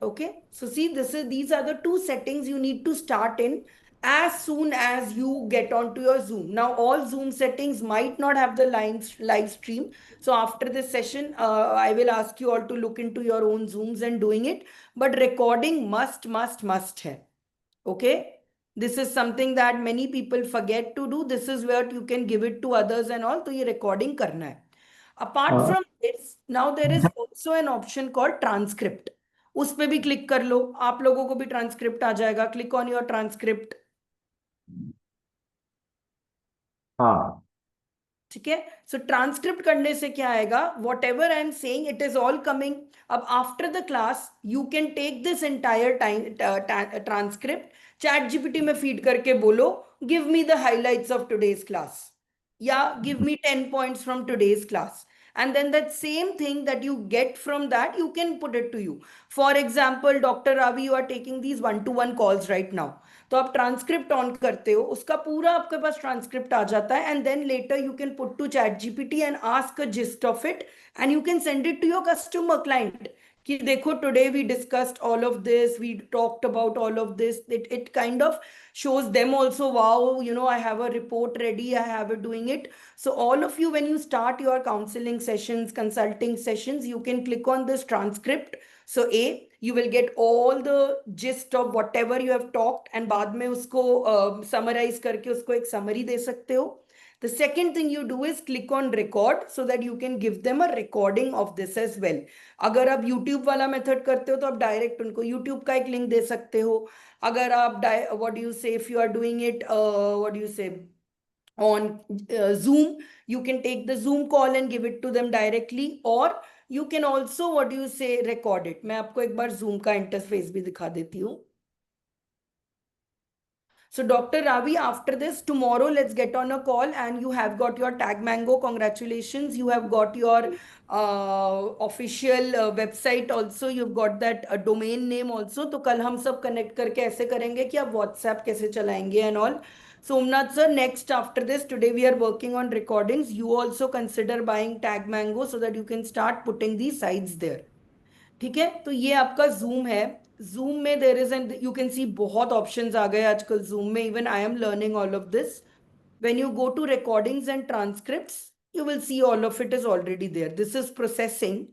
Okay, so see, these are the two settings you need to start in as soon as you get onto your Zoom. Now, all Zoom settings might not have the live stream. So after this session, I will ask you all to look into your own Zooms and doing it. But recording must hai. Okay, this is something that many people forget to do. This is where you can give it to others and all. तो ये recording करना है. Apart Uh, from this, now there is also an option called transcript. उस पे भी click कर लो, आप लोगों को भी ट्रांसक्रिप्ट आ जाएगा. Click on your transcript. हाँ. ठीक है. सो ट्रांसक्रिप्ट करने से क्या आएगा, whatever I am saying it is all coming. अब after the class you can take this entire time transcript, chat GPT में फीड करके बोलो give me the highlights of today's class, या give me 10 points from today's class, and then that same thing that you get from that you can put it to you. For example, Dr. Ravi, you are taking these one to one calls right now. तो आप transcript on करते हो, उसका पूरा आपके पास transcript आ जाता है, and then later you can put to chat GPT and ask a gist of it, and you can send it to your customer client कि देखो today we discussed all of this, we talked about all of this. It kind of shows them also, wow, I have a report ready, I have it doing it. So all of you, when you start your counseling sessions, consulting sessions, you can click on this transcript. So you will get all the gist of whatever you have talked, and बाद में उसको summarize करके उसको एक summary दे सकते हो. The second thing you do is click on record so that you can give them a recording of this as well. अगर आप YouTube वाला मेथड करते हो तो आप डायरेक्ट उनको YouTube का एक लिंक दे सकते हो. अगर आप what do you say, if you are doing it what do you say on Zoom, you can take the Zoom call and give it to them directly, or you can also what do you say record it. मैं आपको एक बार Zoom का interface भी दिखा देती हूँ. So, Dr. Ravi, after this, tomorrow, let's get on a call, and you have got your Tag Mango. Congratulations. You have got your official website also. You've got that domain name also. तो कल हम सब connect करके ऐसे करेंगे कि आप WhatsApp कैसे चलाएंगे and all. Somnath sir, next after this, today we are working on recordings. You also consider buying Tag Mango so that you can start putting these sites there. ठीक है. तो ये आपका जूम है. जूम में there is and you can see बहुत options आ गए आजकल जूम में. Even I am learning all of this. When you go to recordings and transcripts, you will see all of it is already there. This is processing.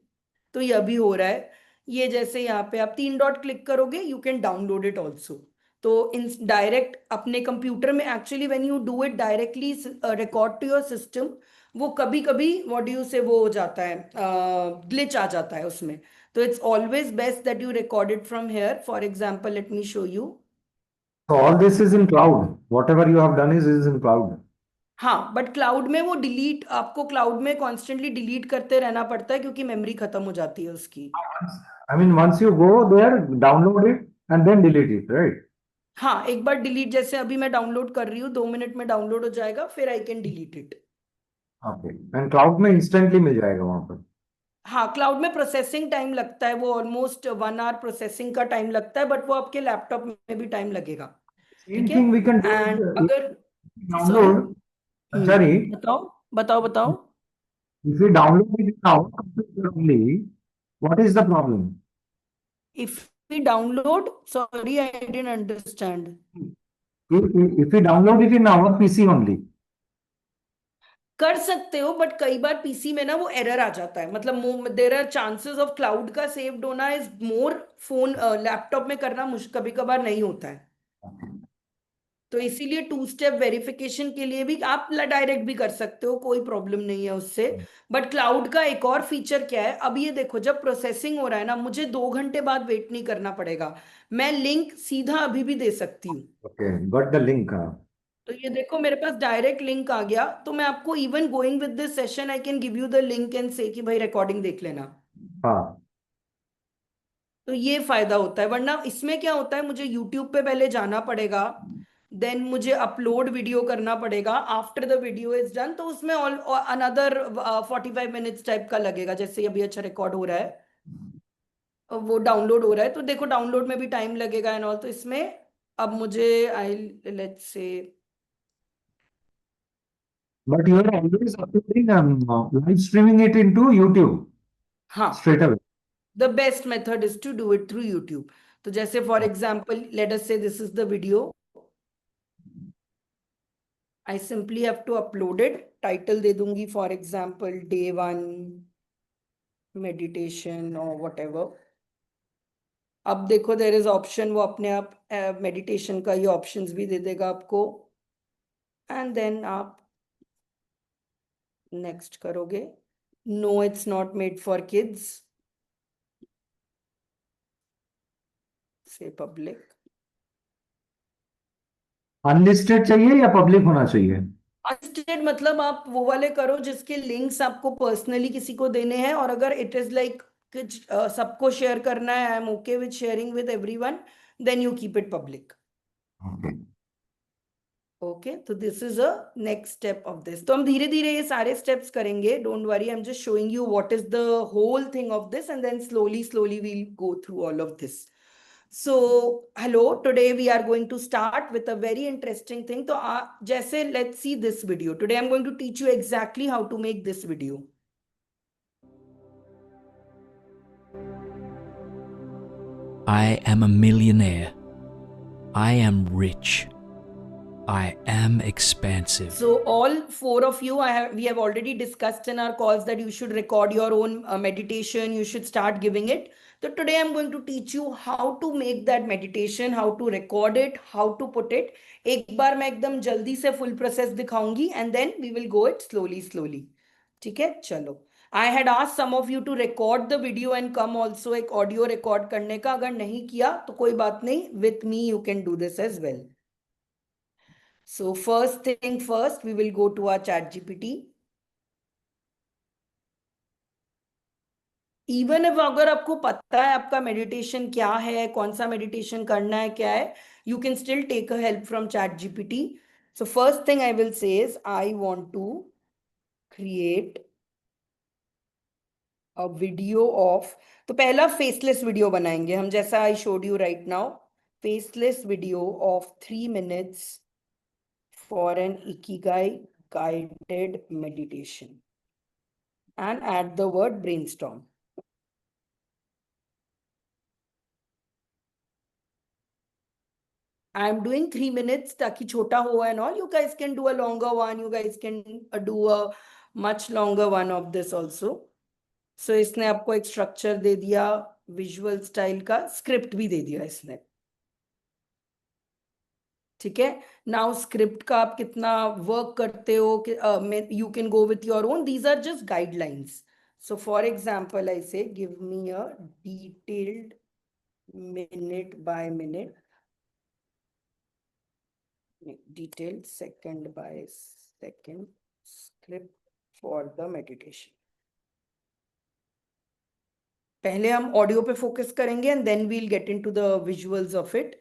तो ये अभी हो रहा है. ये जैसे यहाँ पे आप 3 डॉट क्लिक करोगे, you can download it also. तो इन डायरेक्ट अपने कंप्यूटर में, actually when you do it directly record to your system, वो कभी कभी व्हाट डू यू से वो हो जाता है, ग्लिच आ जाता है उसमें. So it's always best that you record it from here. For example, let me show you. So all this is in cloud. Whatever you have done is in cloud. हाँ, but cloud में वो delete, आपको cloud में constantly delete करते रहना पड़ता है क्योंकि मेमोरी खत्म हो जाती है उसकी. I mean, once you go there, download it and then delete it, right? हाँ, एक बार डिलीट, जैसे अभी मैं डाउनलोड कर रही हूँ, 2 मिनट में डाउनलोड हो जाएगा, फिर I can delete it. Okay. And cloud में instantly मिल जाएगा वहां पर. हाँ, क्लाउड में प्रोसेसिंग टाइम लगता है, वो ऑलमोस्ट 1 आवर प्रोसेसिंग का टाइम लगता है, बट वो आपके लैपटॉप में भी टाइम लगेगा. ठीक Same है. thing we can do and if अगर, we सॉरी, download. Sorry, बताओ बताओ बताओ. if we download it now only, what is the problem? If we download, sorry, I didn't understand. If we download it in our PC only. कर सकते हो, but कई बार PC में ना वो एरर आ जाता है. मतलब there are chances of cloud का सेव्ड होना इज मोर. फोन लैपटॉप में करना मुश्किल कभी कभार नहीं होता है. तो इसीलिए 2 स्टेप वेरिफिकेशन के लिए भी आप डायरेक्ट भी कर सकते हो, कोई प्रॉब्लम नहीं है उससे. बट क्लाउड का एक और फीचर क्या है, अब ये देखो, जब प्रोसेसिंग हो रहा है ना, मुझे 2 घंटे बाद वेट नहीं करना पड़ेगा. मैं लिंक सीधा अभी भी दे सकती हूँ. Okay, got the link. तो ये देखो मेरे पास डायरेक्ट लिंक आ गया. तो मैं आपको even going with this session I can give you the link and से कि भाई रिकॉर्डिंग देख लेना. हाँ. तो ये फायदा होता है. वरना इसमें क्या होता है, मुझे यूट्यूब पे पहले जाना पड़ेगा, देन मुझे अपलोड वीडियो करना पड़ेगा. After the video is done, तो उसमें अनदर 45 मिनट्स टाइप का लगेगा. जैसे अभी अच्छा रिकॉर्ड हो रहा है, वो डाउनलोड हो रहा है, तो देखो डाउनलोड में भी टाइम लगेगा एंड ऑल. तो इसमें अब मुझे I let's say, But you are always uploading live streaming it into YouTube हाँ straight away. The best method is to do it through YouTube. तो जैसे for example, let us say this is the video. I simply have to upload it. Title दे दूंगी for example day 1 meditation or whatever. अब देखो there is option, वो अपने आप meditation का ये options भी दे देगा आपको. And then आप next करोगे. No, it's not made for kids. Say public. Unlisted चाहिए या पब्लिक होना चाहिए? अनलिस्टेड मतलब आप वो वाले करो जिसके लिंक्स आपको पर्सनली किसी को देने हैं, और अगर इट इज लाइक सबको शेयर करना है, I am okay with sharing with everyone, then you keep it public. Okay, तो this is a next step of this. तो हम धीरे धीरे ये सारे स्टेप्स करेंगे, don't worry, I am just showing you what is the whole thing of this, and then slowly slowly we'll go through all of this. So, hello, today we are going to start with a very interesting thing. So, जैसे let's see this video. Today I'm going to teach you exactly how to make this video. I am a millionaire. I am rich. I am expansive. So all four of you, we have already discussed in our calls that you should record your own meditation. You should start giving it. So today I'm going to teach you how to make that meditation, how to record it, how to put it. एक बार मैं एकदम जल्दी से full process दिखाऊंगी, and then we will go it slowly slowly. ठीक है, चलो. I had asked some of you to record the video and come also एक audio record करने का. अगर नहीं किया तो कोई बात नहीं. With me you can do this as well. So first thing first, we will go to our ChatGPT. Even if अगर आपको पता है आपका meditation क्या है, कौन सा meditation करना है, क्या है, you can still take a help from ChatGPT. So first thing I will say is I want to create a video of, तो पहला faceless video बनाएंगे हम, जैसा I showed you right now. Faceless video of 3 minutes for an Ikigai guided meditation. And add the word brainstorm. I'm doing 3 minutes ताकि छोटा हो, and all you guys can do a longer one. You guys can do a much longer one of this also. So इसने आपको एक structure दे दिया, visual style का script भी दे दिया इसने. ठीक है. Now script का आप कितना work करते हो, you can go with your own. These are just guidelines. So for example, I say give me a detailed minute by minute, detailed second by second script for the meditation. पहले हम audio पे focus करेंगे and then we'll get into the visuals of it.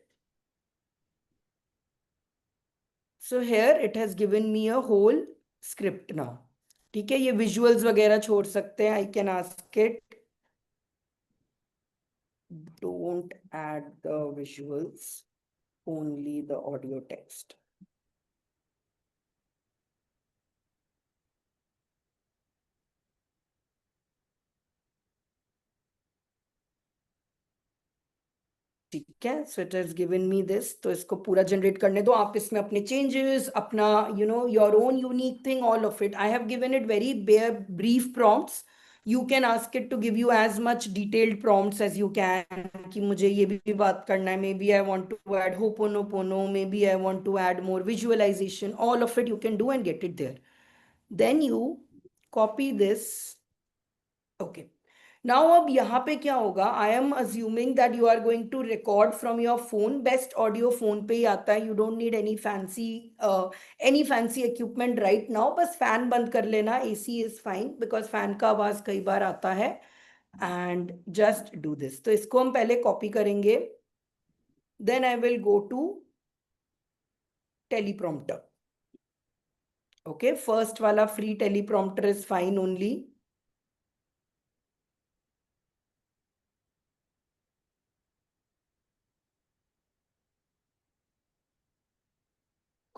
So here it has given me a whole script now. ठीक है, ये visuals वगैरह छोड़ सकते हैं. I can ask it, don't add the visuals, only the audio text. ठीक है. So it has given me this. तो इसको पूरा जनरेट करने दो. आप इसमें अपने चेंजेस, अपना your own unique thing, all of it. I have given it very brief prompts. You can ask it to give you as much detailed prompts as you can, कि मुझे ये भी बात करना है. Maybe I want to add ho'oponopono, maybe I want to add more visualisation. All of it you can do and get it there. Then you copy this. Okay. Now अब यहाँ पे क्या होगा, I am assuming that you are going to record from your phone. Best audio phone पे ही आता है. You don't need any fancy equipment right now. बस फैन बंद कर लेना, AC is fine, because fan का आवाज कई बार आता है. And just do this. तो इसको हम पहले कॉपी करेंगे. Then I will go to teleprompter. Okay, first वाला free teleprompter is fine only.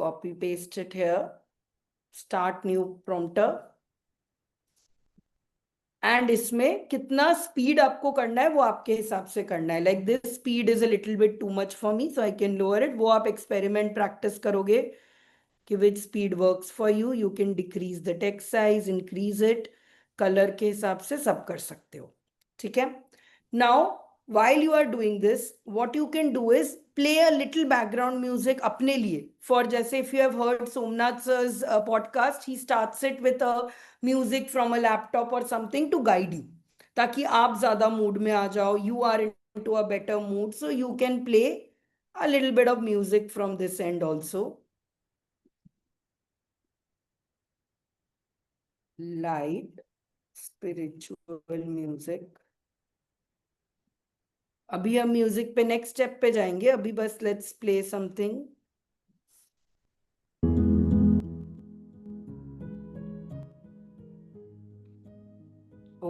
Copy paste it here. Start new prompter. And इसमें कितना स्पीड आपको करना है वो आपके हिसाब से करना है. Like this speed is a little bit too much for me, so I can lower it. वो आप एक्सपेरिमेंट प्रैक्टिस करोगे कि विच speed works for you. You can decrease the text size, increase it, colour के हिसाब से सब कर सकते हो. ठीक है. Now while you are doing this, what you can do is play a little background music अपने लिए. For जैसे if you have heard Somnath's podcast, he starts it with a music from a laptop or something to guide you, ताकि आप ज्यादा mood में आ जाओ. You are into a better mood, so you can play a little bit of music from this end also. Light spiritual music. अभी हम music पे next step पे जाएंगे. अभी बस let's play something.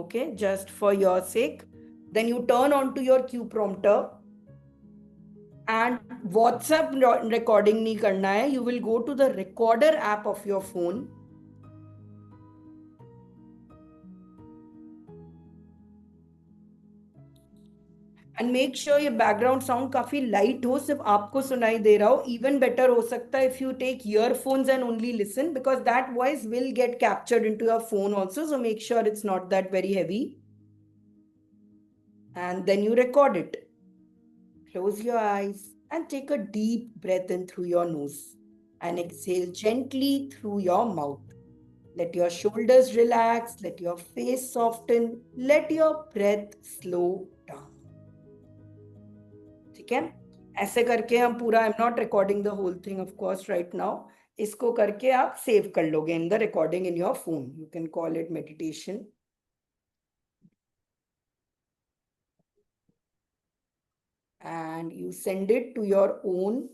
Okay, just for your sake. Then you turn on to your Q prompter and WhatsApp recording नहीं करना है. You will go to the recorder app of your phone. And make sure ये background sound काफी light हो, सिर्फ आपको सुनाई दे रहा हो. इवन बेटर हो सकता है if you take earphones and only listen, because that voice will get captured into your phone also. So make sure it's not that very heavy. And then you record it. Close your eyes and take a deep breath in through your nose and exhale gently through your mouth. Let your shoulders relax, let your face soften, let your breath slow down. ठीक है. ऐसे करके हम पूरा, I am not recording the whole thing of course right now. इसको करके आप save कर लोगे in the recording in your phone. You can call it meditation. And you send it to your own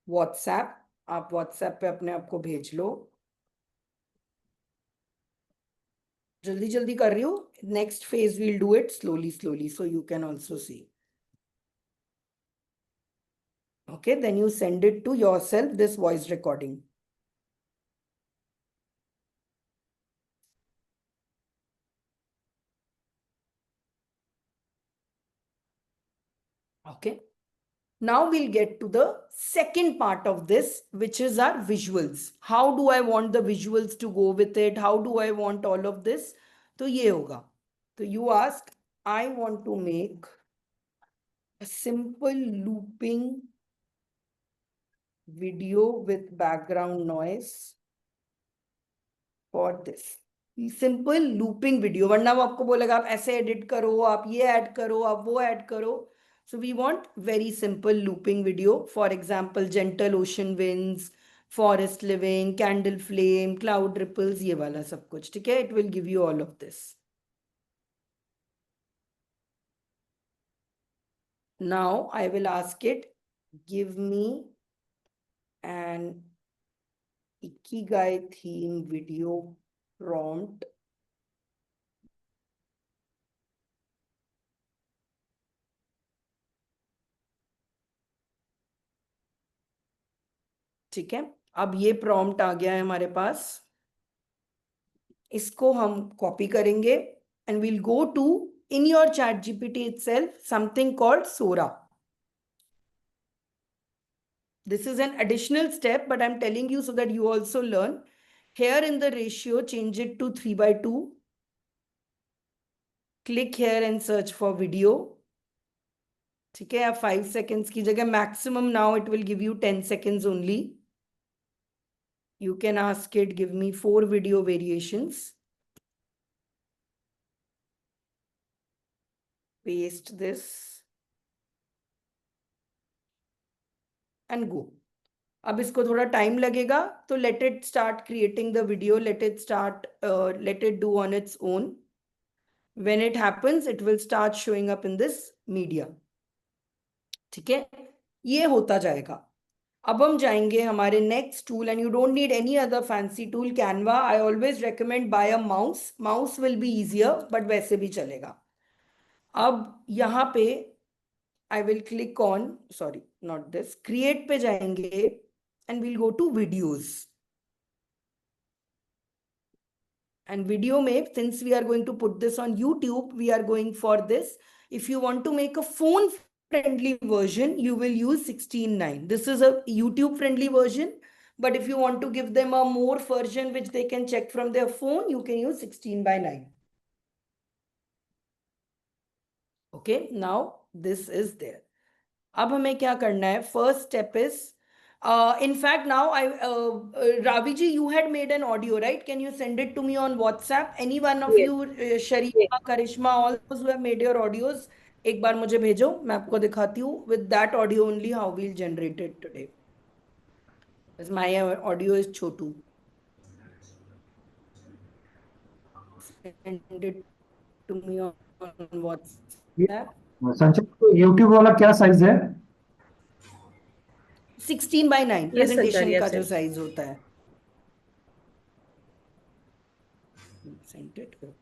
WhatsApp. आप WhatsApp पे अपने आप को भेज लो. जल्दी जल्दी कर रही हूँ. Next phase we'll do it slowly slowly so you can also see. Okay, then you send it to yourself, this voice recording. Okay. Now we'll get to the second part of this, which is our visuals. How do I want the visuals to go with it? How do I want all of this? तो ये होगा. तो you ask, I want to make a simple looping video with background noise for this. Simple looping video. वरना वो आपको बोलेगा आप ऐसे एडिट करो, आप ये ऐड करो, आप वो ऐड करो. So we want very simple looping video. For example, gentle ocean winds, forest living, candle flame, cloud ripples, ये वाला सब कुछ. ठीक है. It will give you all of this. Now I will ask it, give me an Ikigai theme video prompt. ठीक है. अब ये प्रॉम्प्ट आ गया है हमारे पास. इसको हम कॉपी करेंगे and we'll go to in your ChatGPT itself something called Sora. This is an additional step, but I'm telling you so that you also learn. Here in the ratio, change it to 3/2. Click here and search for video. ठीक है. 5 seconds की जगह maximum now it will give you 10 seconds only. You can ask it, give me 4 video variations. Paste this and go. अब इसको थोड़ा time लगेगा, तो let it start creating the video. Let it do on its own. When it happens, it will start showing up in this media. ठीक है. ये होता जाएगा. अब हम जाएंगे हमारे next tool. And you don't need any other fancy tool. Canva, I always recommend buy a mouse. Mouse will be easier, but वैसे भी चलेगा. अब यहाँ पे I will click on, sorry not this, create पे जाएंगे and we'll go to videos. And video में, since we are going to put this on YouTube, we are going for this. If you want to make a phone friendly version, you will use 16:9. This is a YouTube friendly version. But if you want to give them a more version which they can check from their phone, you can use 16:9. Okay, now this is there. अब हमें क्या करना है? First step is, in fact, now Ravi ji, you had made an audio, right? Can you send it to me on WhatsApp? Any one of Yes. you, Sharima, Karishma, all those who have made your audios, एक बार मुझे भेजो, मैं आपको दिखाती हूँ with that audio only how we'll generate it today. Because my audio is chotu. Send it to me on WhatsApp. संचय तो YouTube वाला क्या साइज है? 16:9 Yes, प्रेजेंटेशन Sanchar, का yes, जो yes. साइज होता है. Sent it. Okay.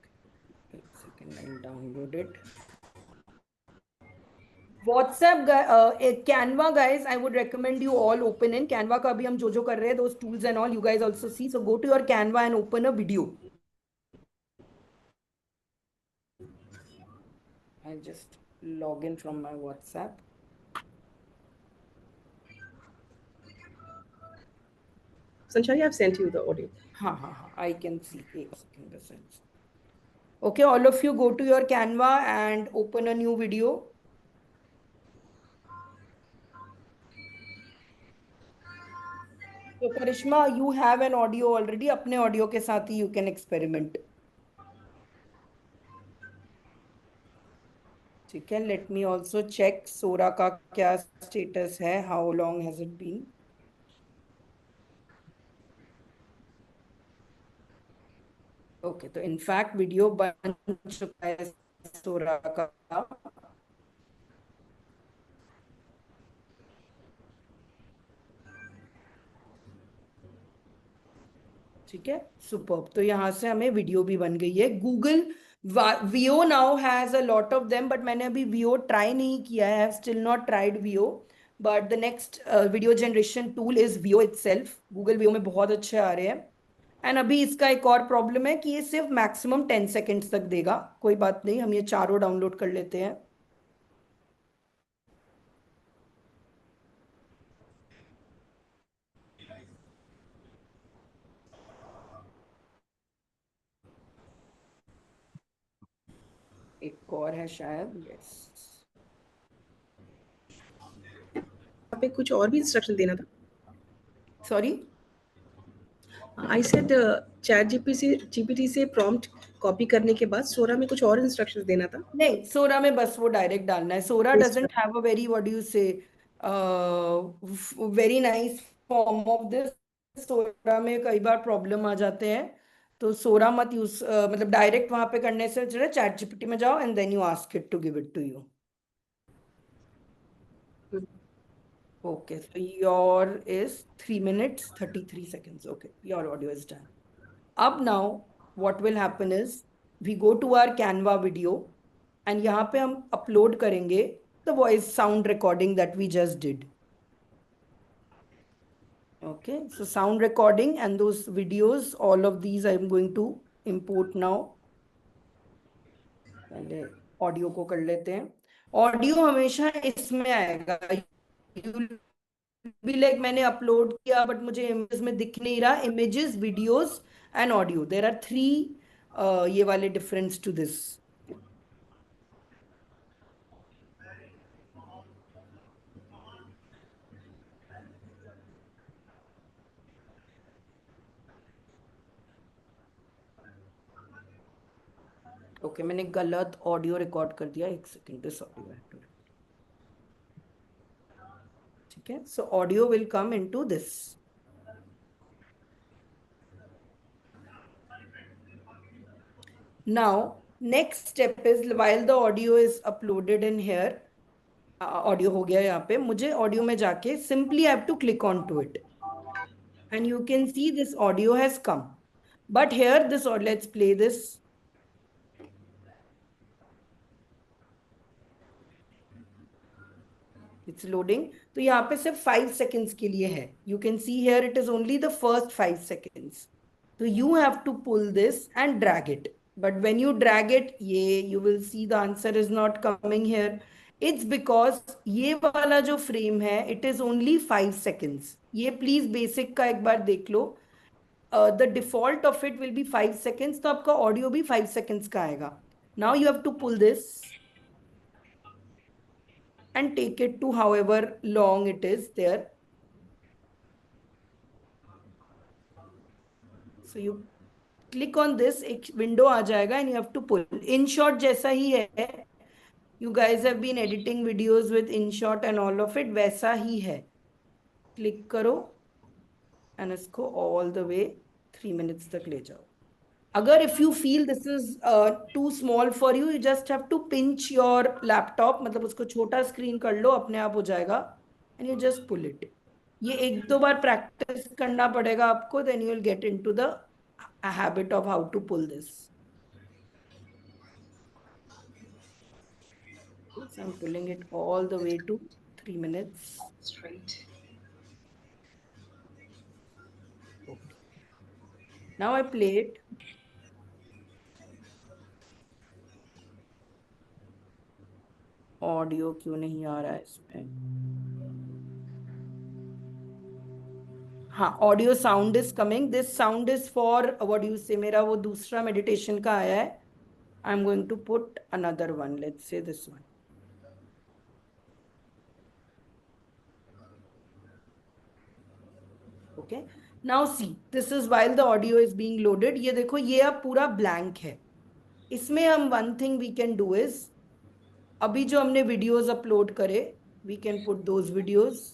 Wait a second, I'll download it. WhatsApp, Canva, guys, I would recommend you all open in Canva का अभी हम जो कर रहे हैं, those tools and all you guys also see. So go to your Canva and open a video. I'll just log in from my WhatsApp. Sanchari, I've sent you the audio. हाँ, I can see. एक second, the sense. Okay, all of you go to your Canva and open a new video. So Karishma, you have an audio already. अपने audio के साथ ही you can experiment. ठीक है, let me also check Sora का क्या status है. How long has it been? Okay, तो in fact video बन चुका है Sora का. ठीक है, सुपर्ब. तो यहाँ से हमें वीडियो भी बन गई है. Google Veo now has a lot of them, but मैंने अभी वीओ ट्राई नहीं किया है. Still not tried Veo, but the next video generation tool is Veo itself. Google Veo में बहुत अच्छे आ रहे हैं. एंड अभी इसका एक और प्रॉब्लम है कि ये सिर्फ मैक्सिमम 10 सेकेंड्स तक देगा. कोई बात नहीं, हम ये चारों डाउनलोड कर लेते हैं. एक और है शायद. यस, यहाँ पे कुछ और भी इंस्ट्रक्शन देना था. Sorry. I said chat GPT से प्रॉम्प्ट कॉपी करने के बाद सोरा में कुछ और इंस्ट्रक्शंस देना था. नहीं, सोरा में बस वो डायरेक्ट डालना है. Sora Yes, doesn't have a very, what do you say, very nice form of this. Sora में कई बार प्रॉब्लम आ जाते हैं, तो सोरा मत यूज, मतलब डायरेक्ट वहां पे करने से जरा चैट जीपीटी में जाओ and then you ask it to give it to you. Okay, so your is 3 minutes 33 seconds. Okay, your audio is done. Up now, what will happen is we go to our Canva video and यहाँ पे हम upload करेंगे the voice sound recording that we just did. Okay, so sound recording and those videos, all of these I'm going to import now. पहले audio को कर लेते हैं. Audio हमेशा इसमें आएगा. भी लाइक मैंने अपलोड किया बट मुझे इमेज में दिख नहीं रहा. Images, videos and audio, there are 3 ये वाले डिफरेंस टू दिस. ओके, मैंने गलत ऑडियो रिकॉर्ड कर दिया. एक सेकेंड, दिस ऑडियो. ठीक है, so audio will come into this. Now, next step is while the audio is uploaded in here, audio हो गया यहाँ पे. मुझे ऑडियो में जाके simply I have to click on to it. And you can see this audio has come. But here this, or let's play this. It's loading. तो यहाँ पे सिर्फ 5 seconds के लिए है. You can see here it is only the first 5 seconds. So you have to pull this and drag it. But when you drag it, you will see the answer is not coming here. It's because ये वाला जो frame है, it is only 5 seconds. ये please basic का एक बार देख लो. The default of it will be 5 seconds. तो आपका audio भी 5 seconds का आएगा. Now you have to pull this and take it to however long it is there. So you click on this, एक window आ जाएगा and you have to pull. InShot जैसा ही है. You guys have been editing videos with InShot and all of it, वैसा ही है. Click करो and इसको all the way 3 minutes तक ले जाओ. अगर if you feel this is too small for you, you just have to pinch your laptop, मतलब उसको छोटा screen कर लो, अपने आप हो जाएगा and you just pull it. ये एक दो बार practice करना पड़ेगा आपको, then you will get into the habit of how to pull this. So I'm pulling it all the way to 3 minutes. Straight. Now I play it. Audio क्यों नहीं आ रहा है इसमें? हाँ, audio sound is coming. This sound is for what you say. मेरा वो दूसरा मेडिटेशन का आया है. I am going to put another one. Let's say this one. Okay, now see, this is while the audio is being loaded. ये देखो, ये अब पूरा ब्लैंक है. इसमें हम one thing we can do is, अभी जो हमने वीडियोस अपलोड करे, we can put those videos.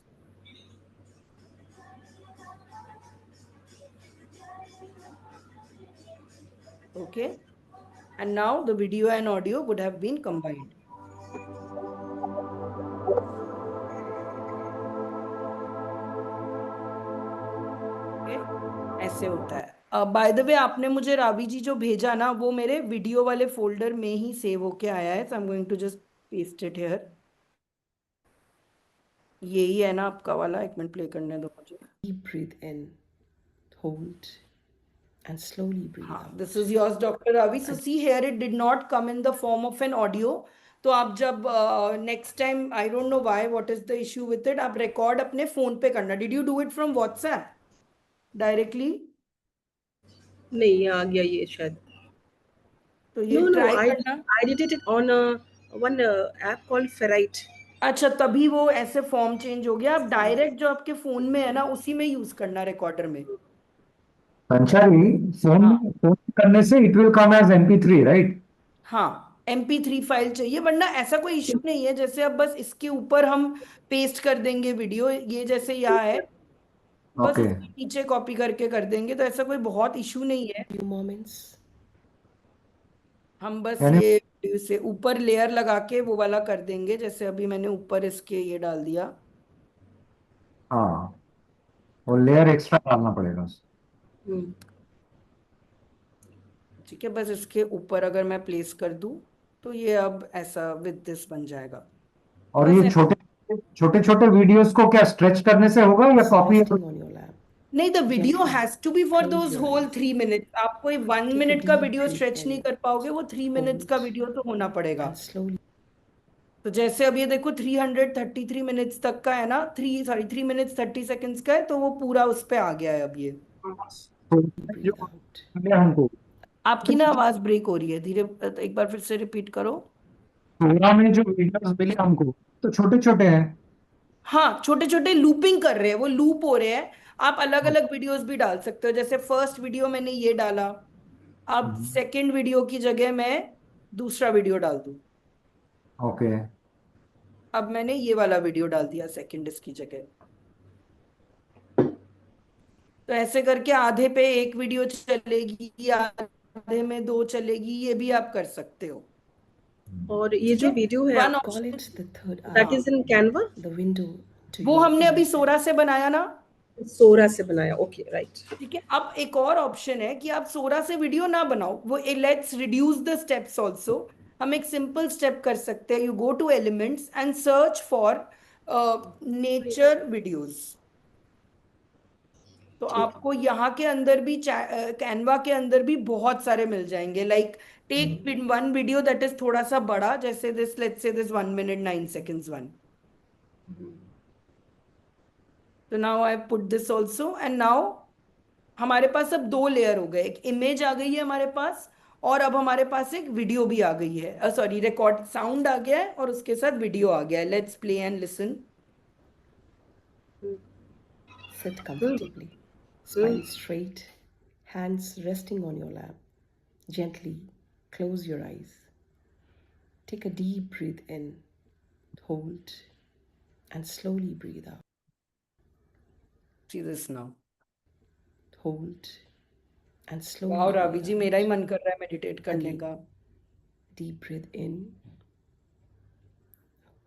Okay, and now the video and audio would have been combined. Okay, ऐसे होता है. बाय द वे, आपने मुझे रावी जी जो भेजा ना, वो मेरे वीडियो वाले फोल्डर में ही सेव होके आया है. So I'm going to just paste it here. यही है ना आपका वाला? एक मिनट प्ले करने दो मुझे. Deep breathe in, hold, and slowly breathe out. This is yours, Dr. Ravi. So see here, it did not come in the form of an audio. तो आप जब next time, I don't know why, what is the issue with it, आप record अपने phone पे करना. Did you do it from WhatsApp directly? नहीं, आ गया ये शायद. तो ये No, no, try I करना. did it on one app called Ferrite. अच्छा, तभी वो ऐसे फॉर्म चेंज हो गया. आप डायरेक्ट जो आपके फोन में है ना, उसी में यूज करना रिकॉर्डर में. Panchali, phone करने से it will come as MP3, right? हाँ, MP3 फाइल चाहिए, वरना ऐसा कोई इशू नहीं है. जैसे अब बस इसके ऊपर हम पेस्ट कर देंगे वीडियो, ये जैसे यहाँ है, बस Okay. उसके नीचे कॉपी करके कर देंगे, तो ऐसा कोई बहुत इशू नहीं है. Few moments. हम बस यानी- ये से ऊपर लेयर लगा के वो वाला कर देंगे. जैसे अभी मैंने ऊपर इसके ये डाल दिया. हाँ, वो लेयर एक्स्ट्रा डालना पड़ेगा. ठीक है, बस इसके ऊपर अगर मैं प्लेस कर दूं, तो ये अब ऐसा विद दिस बन जाएगा. और बस ये छोटे छोटे वीडियोस को क्या स्ट्रेच करने से होगा या copy? Soften on your lap. नहीं, the video has to be for Close those your whole eyes. 3 minutes. आप कोई 1 Take a मिनट का deep वीडियो breath स्ट्रेच नहीं in. कर पाओगे. वो 3 मिनट्स का Hold. वीडियो तो होना पड़ेगा. And slowly. तो जैसे अब ये देखो 333 मिनट्स तक का है ना, 3 मिनट्स 30 सेकंड्स का है, तो वो पूरा उस पे आ गया है अब ये. Breathe out. हमको आपकी ना आवाज ब्रेक हो रही है. धीरे, एक बार फिर से रिपीट करो. पूरा में जो वीडियोस मिले हमको तो छोटे छोटे हैं. हाँ, छोटे छोटे लूपिंग कर रहे हैं, वो लूप हो रहे हैं. आप अलग अलग वीडियोस भी डाल सकते हो. जैसे फर्स्ट वीडियो मैंने ये डाला, अब सेकंड वीडियो की जगह मैं दूसरा वीडियो डाल दूं. ओके. अब मैंने ये वाला वीडियो डाल दिया सेकंड इसकी जगह. तो ऐसे करके आधे पे एक वीडियो चलेगी, आधे में 2 चलेगी. ये भी आप कर सकते हो. और ये जो ठीक है? वीडियो है, One आप option- call it the third eye. That is in Canva. The window to वो your हमने अभी inner सोरा से बनाया ना. सोरा से बनाया. Okay, right. ठीक है, अब एक और ऑप्शन है कि आप सोरा से वीडियो ना बनाओ. वो let's reduce the steps also. हम एक सिंपल स्टेप कर सकते हैं. You go two elements and search for nature videos. तो ठीक। आपको यहाँ के अंदर भी कैनवा के अंदर भी बहुत सारे मिल जाएंगे. Like take one video that is थोड़ा सा बड़ा, जैसे this, let's say this 1 minute 9 seconds one. तो now I put this also, and now हमारे पास अब दो लेयर हो गए. एक इमेज आ गई है हमारे पास, और अब हमारे पास एक वीडियो भी आ गई है. सॉरी, रिकॉर्ड साउंड आ गया है और उसके साथ वीडियो आ गया है. Let's play and listen. Sit comfortably, spine straight, hands resting on your lap. Gently close your eyes. Take a deep breath in, hold, and slowly breathe out. See this now. Hold and slowly वाह Ravi breathe जी, out. मेरा ही मन कर रहा है meditate करने Again. का. Deep breath in,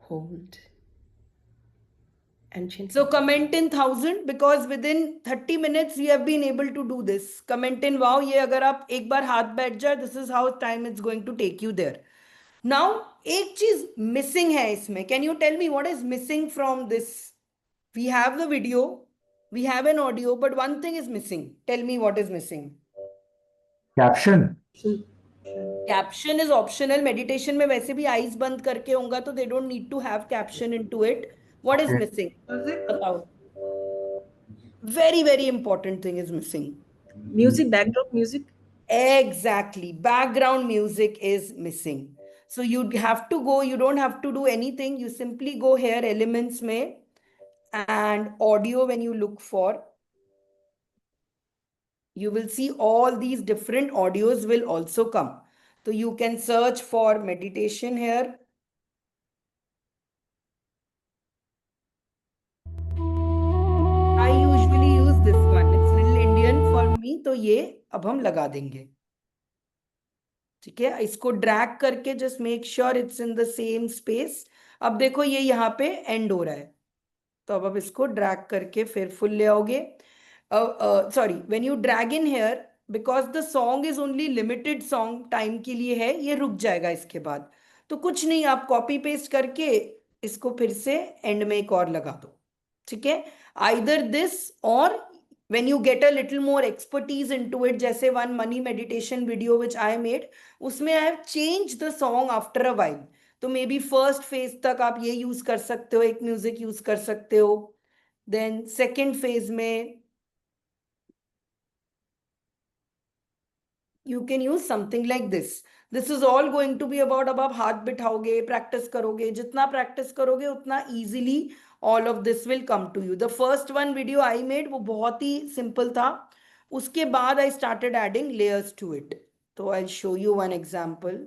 hold, and gently. So comment in 1000 because within 30 minutes we have been able to do this. Comment in wow. ये अगर आप एक बार हाथ बैठ जाए, this is how time it's going to take you there. Now एक चीज missing है इसमें. Can you tell me what is missing from this? We have the video, we have an audio, but one thing is missing. Tell me what is missing. Caption. Caption is optional. Meditation में वैसे भी eyes बंद करके होगा तो they don't need to have caption into it. What is Okay. missing? बताओ. Very, very important thing is missing. Music, backdrop music. Exactly. Background music is missing. So you have to go, you don't have to do anything. You simply go here, elements में, and audio. When you look for, you will see all these different audios will also come. So you can search for meditation here. I usually use this one. It's little Indian for me. तो ये अब हम लगा देंगे. ठीक है, इसको drag करके just make sure it's in the same space. अब देखो ये यहाँ पे एंड हो रहा है, तो अब इसको ड्रैग करके फिर फुल ले आओगे. Sorry, when you drag in here, because the song is only limited song time के लिए है, ये रुक जाएगा इसके बाद. तो कुछ नहीं, आप कॉपी पेस्ट करके इसको फिर से एंड में एक और लगा दो. ठीक है, आइदर दिस और when you get a little more expertise into it, जैसे one money meditation video which I made, उसमें I have changed the song after a while. तो मे बी फर्स्ट फेज तक आप ये यूज कर सकते हो, एक म्यूजिक यूज कर सकते हो. देन सेकेंड फेज में you can use something like this. This is all going to be about, अब आप हाथ बिठाओगे, प्रैक्टिस करोगे, जितना प्रैक्टिस करोगे उतना easily all of this will come to you. The first one video I made वो बहुत ही simple था. उसके बाद I started adding layers to it. तो I'll show you one example.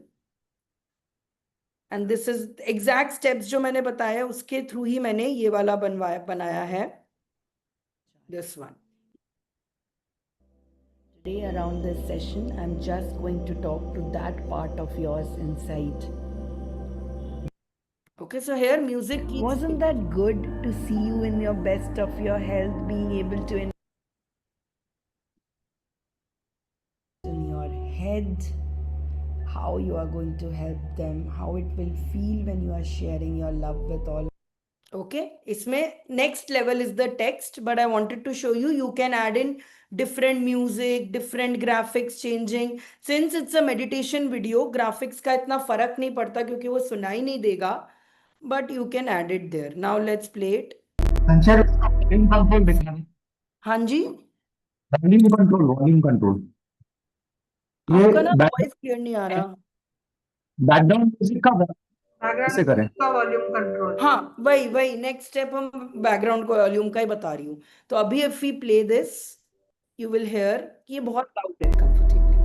And this is exact steps जो मैंने बताया, उसके थ्रू ही मैंने ये वाला बनाया है. This one. Today around this session, I'm just going to talk to that part of yours inside. Okay, so here music keeps... Wasn't that good to see you in your best of your health, being able to in your head, how you are going to help them, how it will feel when you are sharing your love with all. Okay, इसमें next level is the text, but I wanted to show you, you can add in different music, different graphics changing. Since it's a meditation video, graphics का इतना फर्क नहीं पड़ता क्योंकि वो सुनाई नहीं देगा, but you can add it there. Now let's play it. Answer volume control देखना है. हाँ जी, वॉल्यूम कंट्रोल. आपका ना ये वॉइस क्लियर नहीं आ रहा. बैकग्राउंड म्यूजिक का कैसे करें? का वॉल्यूम कंट्रोल. हाँ, वही नेक्स्ट स्टेप हम बैकग्राउंड को वॉल्यूम का ही बता रही हूँ. तो अभी if we play this, you will hear कि ये बहुत loud है. Comfortably,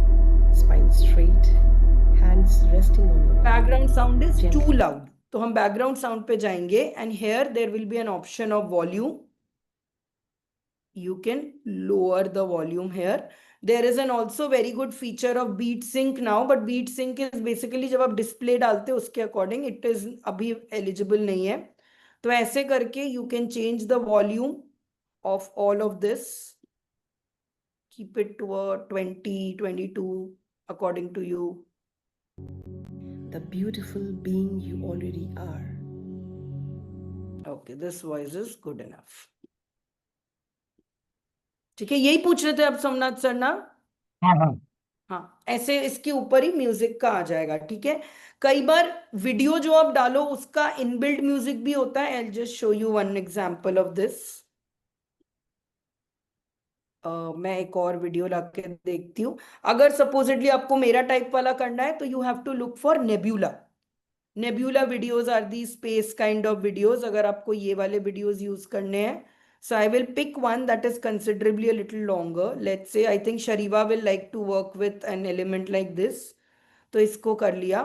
spine straight, hands resting on your lap. Background sound is Gently. too loud. तो हम background sound पे जाएंगे, and here there will be an option of volume. You can lower the volume here. There is an also very good feature of beat sync now, but beat sync is basically जब आप display डालते हो उसके according, it is अभी eligible नहीं है. तो ऐसे करके you can change the volume of all of this. Keep it to a 20, 22 according to you. The beautiful being you already are. Okay, this voice is good enough. ठीक है, यही पूछ रहे थे आप सोमनाथ सर ना? हाँ हाँ हाँ, ऐसे इसके ऊपर ही म्यूजिक का आ जाएगा। ठीक है, कई बार वीडियो जो आप डालो उसका इनबिल्ट म्यूजिक भी होता है। आई just show you one example of this. मैं एक और वीडियो लाके देखती हूँ। अगर सपोजिटली आपको मेरा टाइप वाला करना है तो you have to look for nebula. Nebula videos are the space kind of videos, अगर आपको ये वाले वीडियोस यूज करने हैं। So I will pick one that is considerably a little longer. Let's say I think Shariva will like to work with an element like this. तो इसको कर लिया।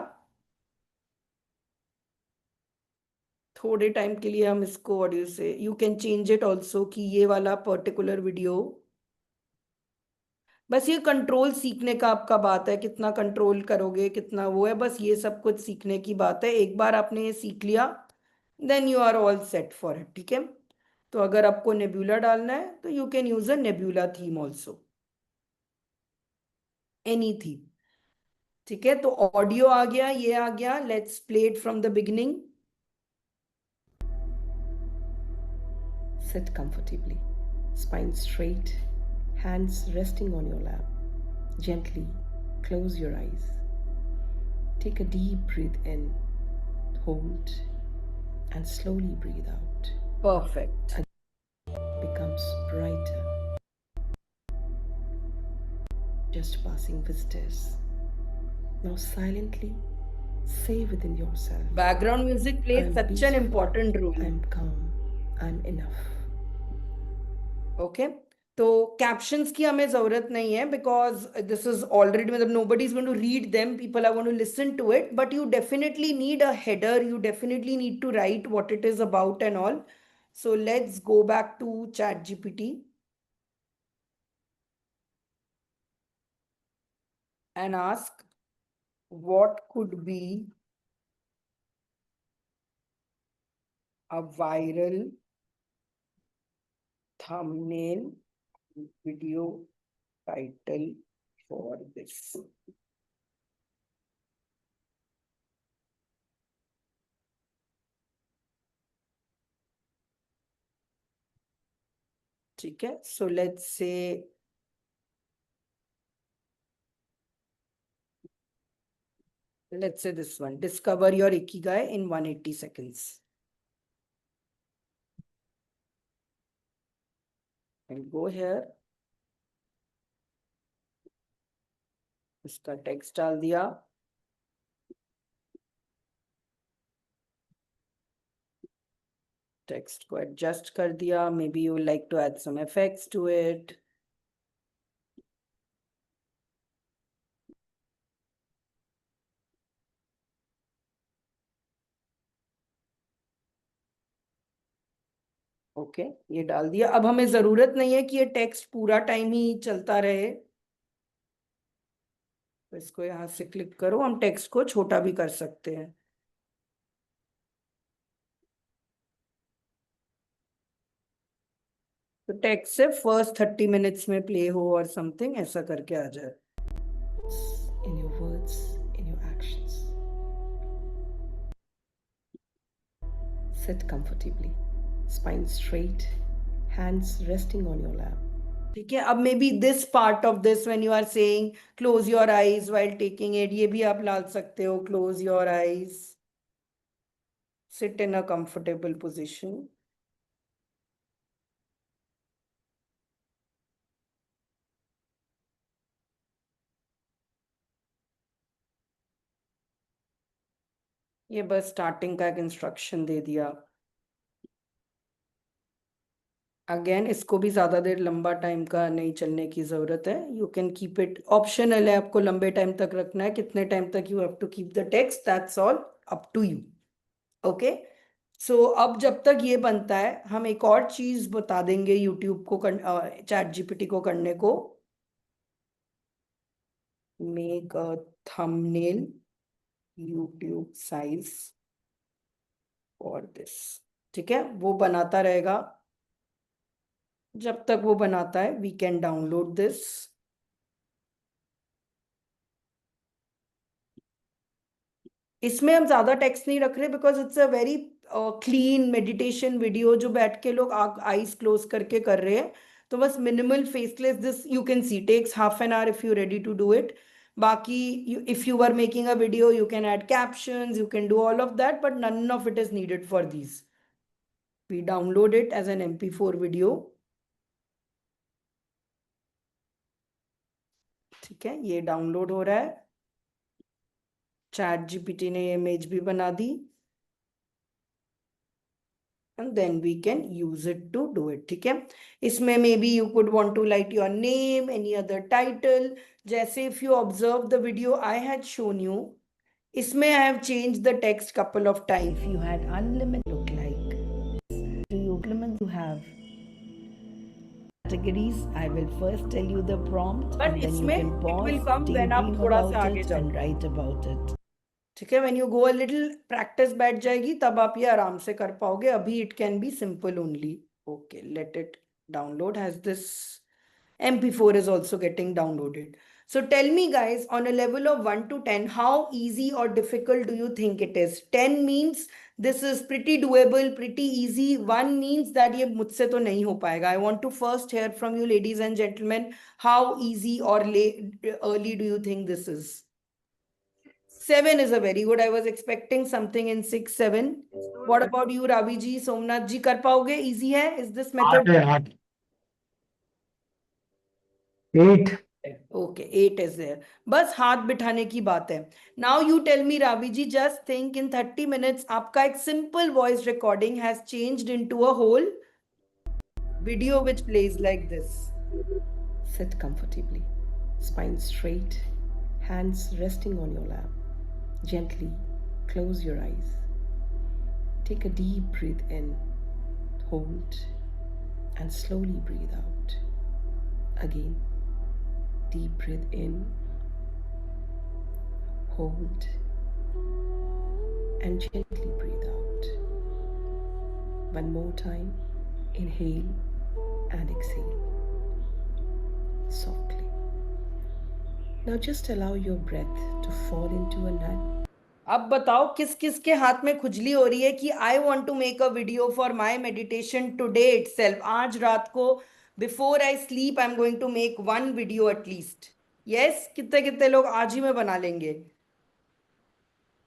थोड़े टाइम के लिए हम इसको, व्हाट यू से, you can change it also कि ये वाला पर्टिकुलर वीडियो। बस ये कंट्रोल सीखने का आपका बात है, कितना कंट्रोल करोगे, कितना वो है, बस ये सब कुछ सीखने की बात है। एक बार आपने ये सीख लिया then you are all set for it. ठीक है, तो अगर आपको नेब्यूला डालना है तो you can use a nebula theme also, any theme. ठीक है, तो ऑडियो आ गया, ये आ गया। Let's play it from the beginning. Sit comfortably, spine straight, hands resting on your lap. Gently close your eyes. Take a deep breath in, hold, and slowly breathe out. Perfect. Becomes brighter. Just passing visitors. Now silently say within yourself, background music play I'm such an peaceful, important role. I'm calm, I'm enough. Okay, तो captions की हमें जरूरत नहीं है because this is already, मतलब nobody is going to read them, people are going to listen to it, but you definitely need a header, you definitely need to write what it is about and all. So let's go back to chat GPT and ask what could be a viral thumbnail video title for this. ठीक है, so let's say this one, discover your ikigai in 180 seconds. And go here, इसका text डाल दिया, text को adjust कर दिया, maybe you like to add some effects to it. Okay, ये डाल दिया। अब हमें जरूरत नहीं है कि ये टेक्स्ट पूरा टाइम ही चलता रहे, तो इसको यहाँ से क्लिक करो, हम टेक्स्ट को छोटा भी कर सकते हैं। तो टेक्स्ट से फर्स्ट 30 मिनट्स में प्ले हो और समथिंग ऐसा करके आ जाए। In your words, in your actions. Sit comfortably, spine straight, hands resting on your lap. ठीक है, अब maybe this part of this when you are saying close your eyes while taking it, ये भी आप डाल सकते हो, close your eyes, sit in a comfortable position. ये बस स्टार्टिंग का एक इंस्ट्रक्शन दे दिया। अगेन इसको भी ज्यादा देर लंबा टाइम का नहीं चलने की जरूरत है, you can keep it, optional है आपको लंबे टाइम तक रखना है, कितने टाइम तक you have to keep the text, that's all up to you. Okay, so अब जब तक ये बनता है हम एक और चीज बता देंगे यूट्यूब को, चैट जीपीटी को करने को। Make a thumbnail YouTube size for this. ठीक है, वो बनाता रहेगा, जब तक वो बनाता है वी कैन डाउनलोड दिस। इसमें हम ज्यादा टेक्स्ट नहीं रख रहे because it's a very clean meditation video जो बैठ के लोग आईज क्लोज करके कर रहे हैं। तो बस minimal faceless, this you can see takes half an hour if you're ready to do it. Baki, if you were making a video, you can add captions, you can do all of that, but none of it is needed for these. We download it as an MP4 video. ठीक है, ये download हो रहा है. Chat GPT ने image भी बना दी. And then we can use it to do it. ठीक है, इसमें maybe you could want to write your name, any other title. जैसे if you observe the video I had shown you, इसमें I have changed the text couple of times. If you had unlimited look like, do you implement to have categories? I will first tell you the prompt, But and then you इसमें can it pause, will come when आप daydream थोड़ा सा about आगे it जाओ. and write about it. ठीक है, when you go a little practice बैठ जाएगी तब आप ये आराम से कर पाओगे. अभी it can be simple only. Okay, let it download. Has this MP4 is also getting downloaded. So tell me guys, on a level of 1 to 10, how easy or difficult do you think it is? 10 means this is pretty doable, pretty easy. 1 means that ये मुझसे तो नहीं हो पाएगा. I want to first hear from you, ladies and gentlemen, how easy or early do you think this is? 7 is a very good. I was expecting something in 6, 7. What about you, Ravi ji, Somnath ji, कर पाओगे? Easy है? Is this method? 8. 8. Okay, 8 is there. बस हाथ बिठाने की बात है. Now you tell me, Ravi ji, just think in 30 minutes आपका एक simple voice recording has changed into a whole video which plays like this. Sit comfortably, spine straight, hands resting on your lap. Gently close your eyes. Take a deep breath in, hold, and slowly breathe out. Again, deep breath in, hold, and gently breathe out. One more time, inhale and exhale softly. Now just allow your breath to fall into a natural. अब बताओ किस किस के हाथ में खुजली हो रही है कि I want to make a video for my meditation today itself. आज रात को before I sleep I am going to make 1 video at least. Yes, कितने कितने लोग आज ही में बना लेंगे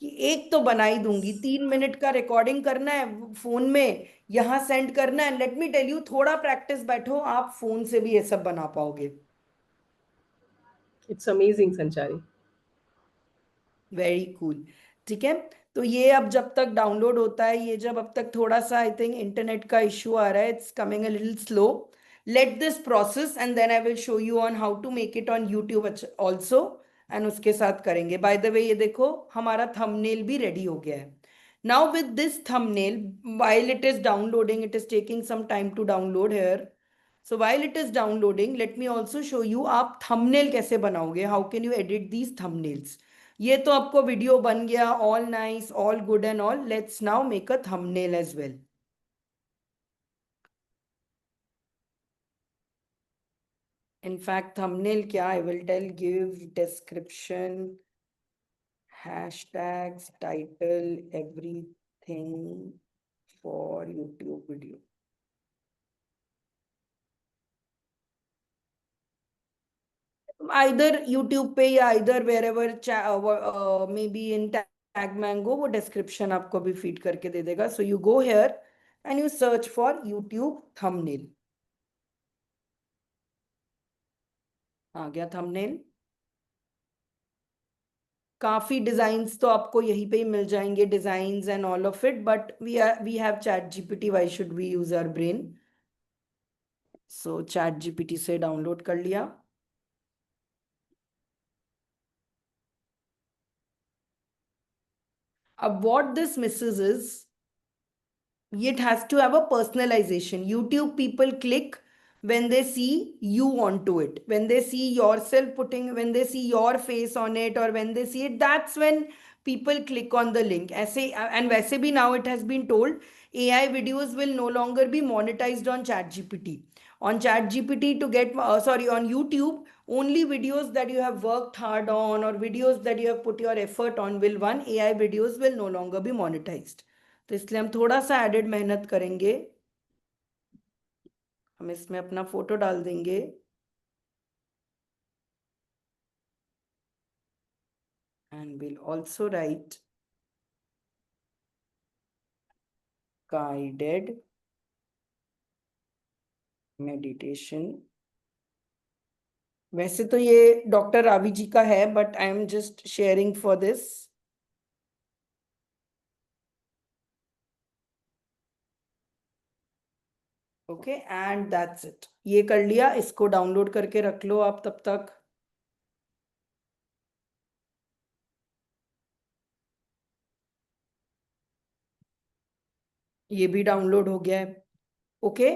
कि एक तो बना ही दूंगी. 3 मिनट का रिकॉर्डिंग करना है फोन में, यहां सेंड करना है. लेट मी टेल यू, थोड़ा प्रैक्टिस बैठो, आप फोन से भी ये सब बना पाओगे. It's amazing, Sanchari. Very cool. ठीक है, तो ये अब जब तक डाउनलोड होता है, ये जब अब तक थोड़ा सा आई थिंक इंटरनेट का इश्यू आ रहा है, it's coming a little slow. Let this process and then I will show you on how to make it on YouTube also. And उसके साथ करेंगे. बाय द वे, ये देखो हमारा थंबनेल भी रेडी हो गया है. Now with this thumbnail, while it is downloading, it is taking some time to download here. So while it is downloading, let me also show you आप thumbnail कैसे बनाओगे. How can you edit these thumbnails? ये तो आपको video बन गया, all nice, all good and all. Let's now make a thumbnail as well. In fact, thumbnail क्या, I will tell, give description, hashtags, title, everything for YouTube video. Either YouTube पे या either wherever maybe in Tag Mango, वो description आपको भी feed करके दे देगा. So you go here and you search for YouTube thumbnail. आ गया thumbnail. काफी डिजाइन्स तो आपको यहीं पे ही मिल जाएंगे, designs and all of it. But we have chat GPT, why should we use our brain? So chat GPT से डाउनलोड कर लिया. अब what this misses is it has to have a personalization. YouTube people click when they see you onto it, when they see yourself putting, when they see your face on it, or when they see it, that's when people click on the link. ऐसे, and वैसे भी now it has been told AI videos will no longer be monetized on ChatGPT. On ChatGPT to get, on YouTube, only videos that you have worked hard on or videos that you have put your effort on will win. AI videos will no longer be monetized. तो इसलिए हम थोड़ा सा added मेहनत करेंगे. हम इसमें अपना फोटो डाल देंगे। And we'll also write guided meditation। वैसे तो ये डॉक्टर रावी जी का है, but I am just sharing for this. Okay, and that's it. ये कर लिया, इसको डाउनलोड करके रख लो आप तब तक। ये भी डाउनलोड हो गया है। Okay,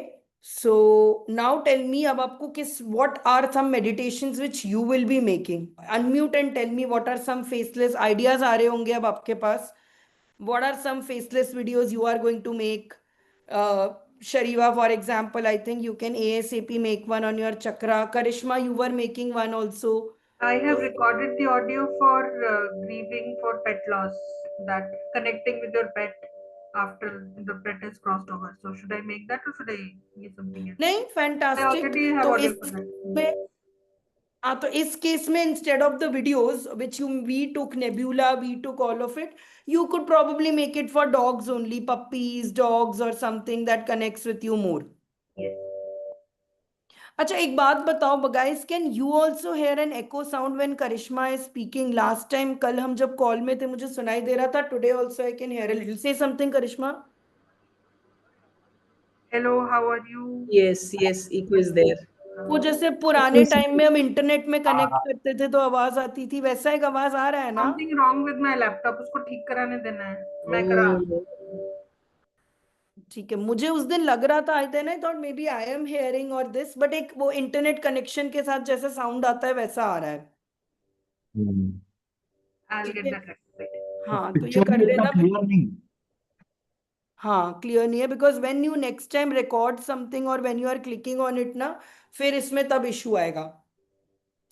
so now tell me, अब आपको किस, what are some meditations which you will be making? Unmute and tell me what are some faceless ideas आ रहे होंगे अब आपके पास। What are some faceless videos you are going to make? Shariva, for example, I think you can ASAP make one on your chakra. Karishma, you were making one also. I have recorded the audio for grieving for pet loss, that connecting with your pet after the pet has crossed over. So should I make that or should I use something else? नहीं, I fantastic. already have तो audio इस for that. में, हाँ, तो इस case में instead of the videos which we took Nebula, we took all of it, you could probably make it for dogs only, puppies, dogs, or something that connects with you more. Yes. अच्छा, एक बात बताओ guys, can you also hear an echo sound when Karishma is speaking? Last time, कल हम जब call में थे, मुझे सुनाई दे रहा था। Today also I can hear a little. Say something Karishma. Hello, how are you? Yes, yes, echo is there. वो जैसे Echo पुराने is टाइम में हम इंटरनेट में कनेक्ट हाँ, करते थे तो आवाज आती थी, वैसा एक आवाज आ रहा है ना? Something wrong with my laptop. उसको ठीक कराने देना है। मैं करा। Oh, ठीक है, मुझे उस दिन लग रहा था, I then I thought maybe I am hearing or this, but एक वो इंटरनेट कनेक्शन के साथ जैसा साउंड आता है वैसा आ रहा है। हम्म। I'll ठीक get है, that rectified. हाँ, तो ये पिक्चर कर भी इतना लेना। क्लियर नहीं। हाँ, क्लियर नहीं है, because when you next time record something or when you are clicking on it ना, फिर इसमें तब इशू आएगा।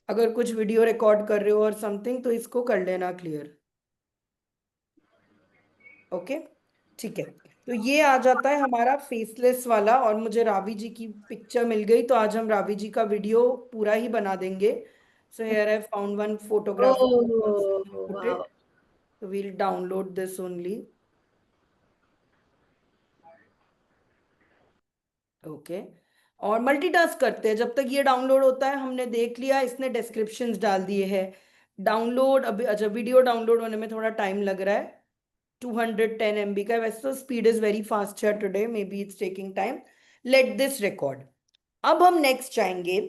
अगर कुछ वीडियो रिकॉर्ड कर रहे हो और समथिंग, तो इसको कर लेना क्लियर। ओके, ठीक है। तो ये आ जाता है हमारा फेसलेस वाला, और मुझे रावी जी की पिक्चर मिल गई, तो आज हम रावी जी का वीडियो पूरा ही बना देंगे। So here I found one photograph, oh, put wow. It, so we'll download this only। Okay, और मल्टीटास्क करते हैं जब तक ये डाउनलोड होता है। हमने देख लिया, इसने डिस्क्रिप्शंस डाल दिए हैं। डाउनलोड अभी, अच्छा, वीडियो डाउनलोड होने में थोड़ा टाइम लग रहा है। 210 MB का है। वैसे तो स्पीड इज वेरी फास्ट है today, may be it's taking time. Let this record. अब हम नेक्स्ट जाएंगे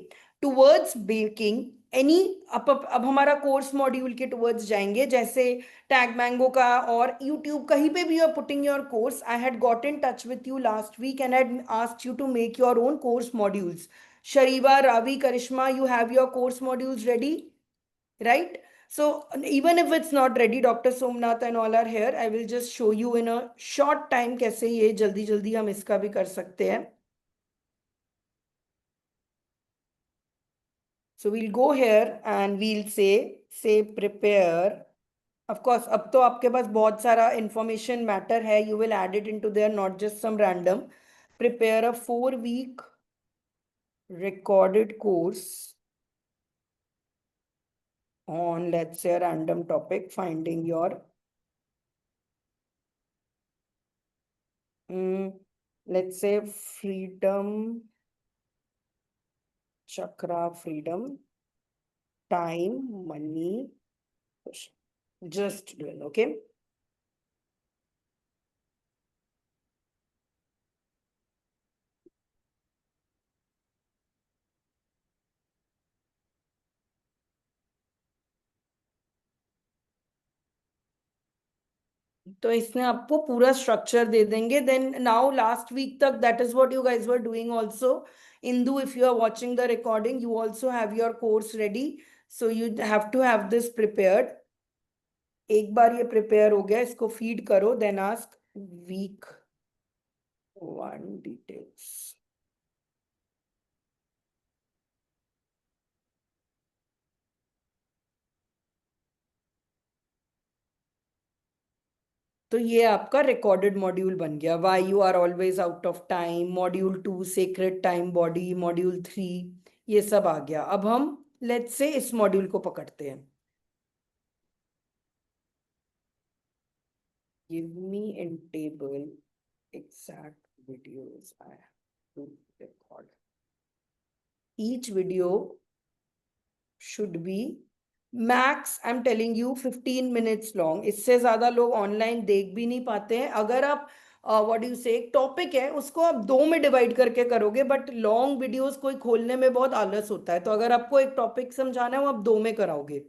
टुवर्ड्स बेकिंग एनी। अब हमारा कोर्स मॉड्यूल के टुवर्ड्स जाएंगे, जैसे टैग मैंगो का और यूट्यूब, कहीं पे भी you are putting your course. I had got in touch with you last week and had asked you to make your own course modules. Shariva, Ravi, Karishma, you have your course modules ready, right? So even if it's not ready, Dr. Somnath and all are here, I will just show you in a short time कैसे ये जल्दी जल्दी हम इसका भी कर सकते हैं। So we'll go here and we'll say prepare। Of course, अब तो आपके पास बहुत सारा information matter है, you will add it into there, not just some random। Prepare a 4-week recorded course on, let's say, a random topic, finding your, let's say, freedom, chakra, freedom, time, money, just doing, okay? तो इसने आपको पूरा structure दे देंगे। Then now last week तक that is what you guys were doing also. Indu, if you are watching the recording, you also have your course ready, so you have to have this prepared. एक बार ये prepare हो गया, इसको feed करो, then ask week 1 details. तो ये आपका रिकॉर्डेड मॉड्यूल बन गया। Why you are always out of time, module 2 secret time body, module 3, ये सब आ गया। अब हम लेट्स से इस मॉड्यूल को पकड़ते हैं। Give me in table exact videos I have to record. Each video should be max, I'm telling you, 15 minutes long. इससे ज्यादा लोग ऑनलाइन देख भी नहीं पाते हैं। अगर आप व्हाट डू यू से, एक टॉपिक है उसको आप 2 में डिवाइड करके करोगे, बट लॉन्ग वीडियोस कोई खोलने में बहुत आलस होता है। तो अगर आपको एक टॉपिक समझाना है वो आप 2 में कराओगे,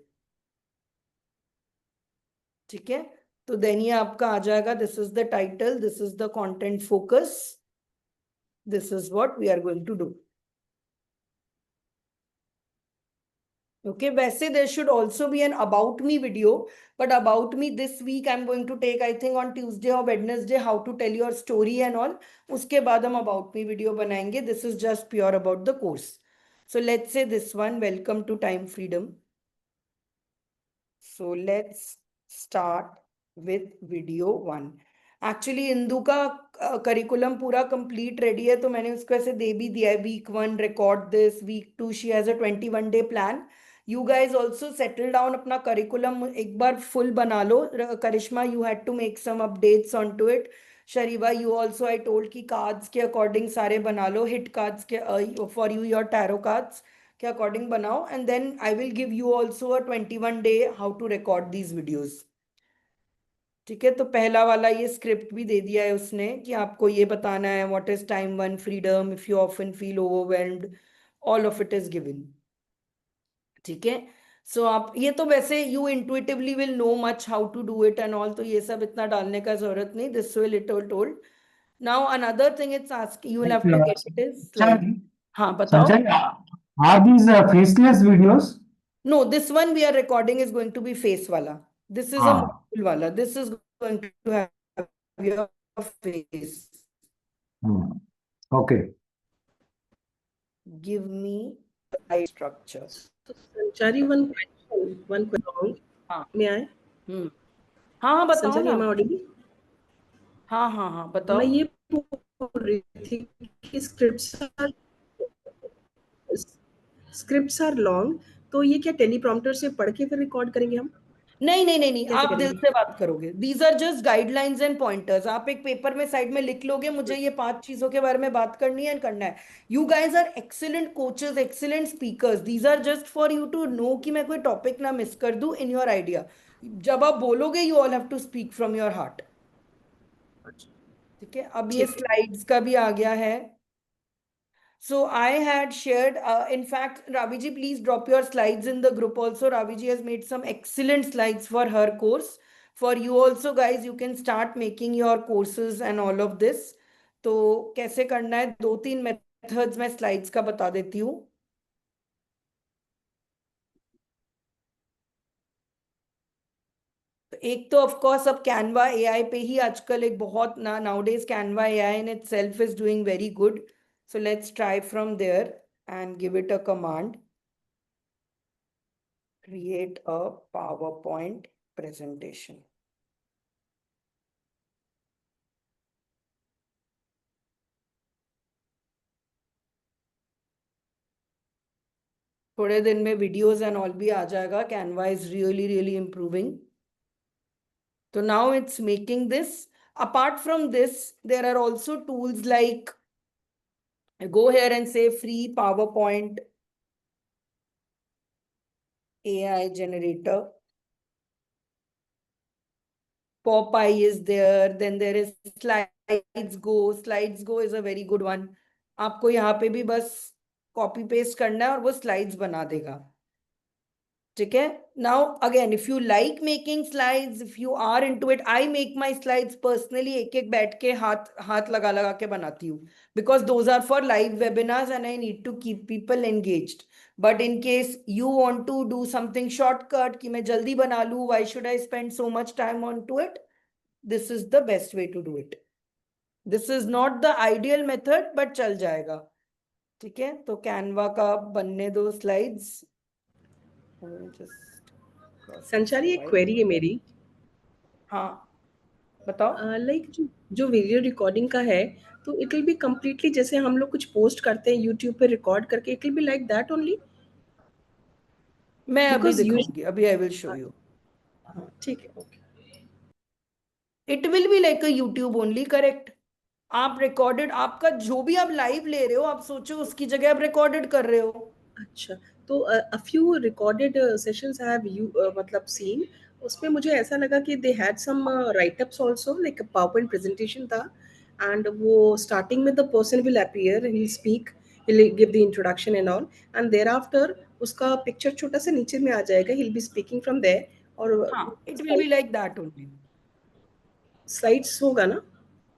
ठीक है। तो देन ये आपका आ जाएगा, this is the title, this is the content focus, this is what we are going to do. Okay, वैसे there should also be an about me video, but about me this week I'm going to take, I think on Tuesday or Wednesday, how to tell your story and all. उसके बाद हम about me video बनाएंगे. This is just pure about the course. So let's say this one, welcome to Time Freedom. So let's start with video 1. Actually Indu का curriculum पूरा complete ready है, तो मैंने उसको ऐसे दे भी दिया है, week 1 record this, week 2 she has a 21 day plan. You guys also settle down अपना करिकुलम एक बार फुल बना लो। करिश्मा, you had to make some updates onto it. शरीवा, you also I told कि कार्ड्स के अकॉर्डिंग सारे बना लो, हिट कार्ड्स के for you your tarot cards के according बनाओ, and then I will give you also a 21 day how to record these videos. ठीक है, तो पहला वाला ये स्क्रिप्ट भी दे दिया है उसने कि आपको ये बताना है, what is time 1 freedom, if you often feel overwhelmed, all of it is given. ठीक है, सो आप ये तो वैसे you intuitively will know much how to do it and all, तो ये सब इतना डालने का जरूरत नहीं, this will it all told. Now another thing it's ask, you will have to get it is slide. हाँ बताओ। Are these faceless videos? No, this one we are recording is going to be face wala. This is a module wala. This is going to have your face. Okay. Give me slide structure. Sanchari, one question. हाँ May I? हाँ बताओ Sanchari, am I ना। audible? हाँ बताओ। मैं ये बोल रही थी कि स्क्रिप्ट्स आर लॉन्ग, तो ये क्या टेलीप्रॉम्प्टर से पढ़ के फिर रिकॉर्ड करेंगे हम? नहीं, कैसे आप दिल करेंगे? से बात करोगे। These are just guidelines and pointers. आप एक पेपर में साइड में लिख लोगे, मुझे ये 5 चीजों के बारे में बात करनी है करना है। You guys are excellent coaches, excellent speakers, these are just for you to know कि मैं कोई टॉपिक ना मिस कर दूं इन योर आइडिया। जब आप बोलोगे you all have to speak from your heart. ठीक है, अब ये स्लाइड्स का भी आ गया है। So I had shared, in fact, Raviji, please drop your slides in the group also. Raviji has made some excellent slides for her course. For you also, guys, you can start making your courses and all of this. तो कैसे करना है, 2-3 methods मैं slides का बता देती हूँ। एक तो ऑफ कोर्स अब कैनवा एआई पे ही आजकल एक बहुत nowadays Canva AI in itself is doing very good. So let's try from there and give it a command. Create a PowerPoint presentation. थोड़े दिन में वीडियोस एंड ऑल भी आ जाएगा। Canva is really improving. So now it's making this. Apart from this, there are also tools like, go here and say free PowerPoint AI generator. Popeye is there. Then there is Slides Go. Slides Go is a very good one. आपको यहाँ पे भी बस copy paste करना है और वो slides बना देगा। ठीक है, now again if you like making slides, if you are into it, I make my slides personally एक बैठ के हाथ लगा के बनाती हूँ, because those are for live webinars and I need to keep people engaged. But in case you want to do something shortcut कि मैं जल्दी बना लूँ, why should I spend so much time on to it, this is the best way to do it. This is not the ideal method but चल जाएगा। ठीक है, तो कैनवा का बनने दो स्लाइड्स। संचारी, एक क्वेरी है मेरी। हाँ बताओ। लाइक जो वीडियो रिकॉर्डिंग का है, तो इट विल बी कम्प्लीटली जैसे हम लोग कुछ पोस्ट करते हैं यूट्यूब पे रिकॉर्ड करके, it will be like that only, मैं अभी बिकॉज दिखाऊंगी, अभी आई विल शो यू। हाँ ठीक है, okay. It will be like a YouTube only, correct. आप रिकॉर्डेड, आपका जो भी आप लाइव ले रहे हो, आप सोचो उसकी जगह आप रिकॉर्डेड कर रहे हो। अच्छा, तो a few recorded sessions I have you मतलब सीन, उसमें मुझे ऐसा लगा कि they had some write ups also, like a PowerPoint presentation था, एंड वो स्टार्टिंग में the person will appear, he speak, he will give the introduction and all, and there after उसका पिक्चर छोटा सा नीचे में आ जाएगा, he will be speaking from there, और हाँ, it will be like that only. Slides होगा ना?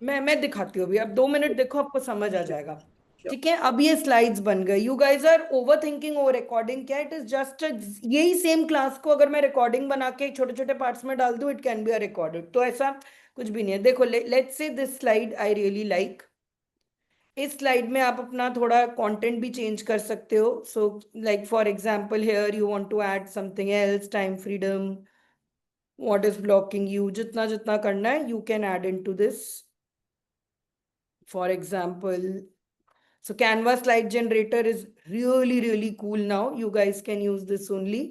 मैं दिखाती हूँ अभी, अब 2 मिनट देखो, आपको समझ आ Sure, जाएगा। sure. ठीक है, अब ये स्लाइड्स बन गए। You guys are over thinking over recording, क्या इट इज जस्ट यही सेम क्लास को अगर मैं रिकॉर्डिंग बना के छोटे छोटे पार्ट्स में डाल दूं, it can be a recorded. तो ऐसा कुछ भी नहीं है। देखो, let's say this slide I really like. इस स्लाइड में आप अपना थोड़ा कंटेंट भी चेंज कर सकते हो। So like for example here you want to add something else, time freedom, what is blocking you, जितना जितना करना है you can add into this. For example, so Canva slide generator is really, really cool now. You guys can use this only.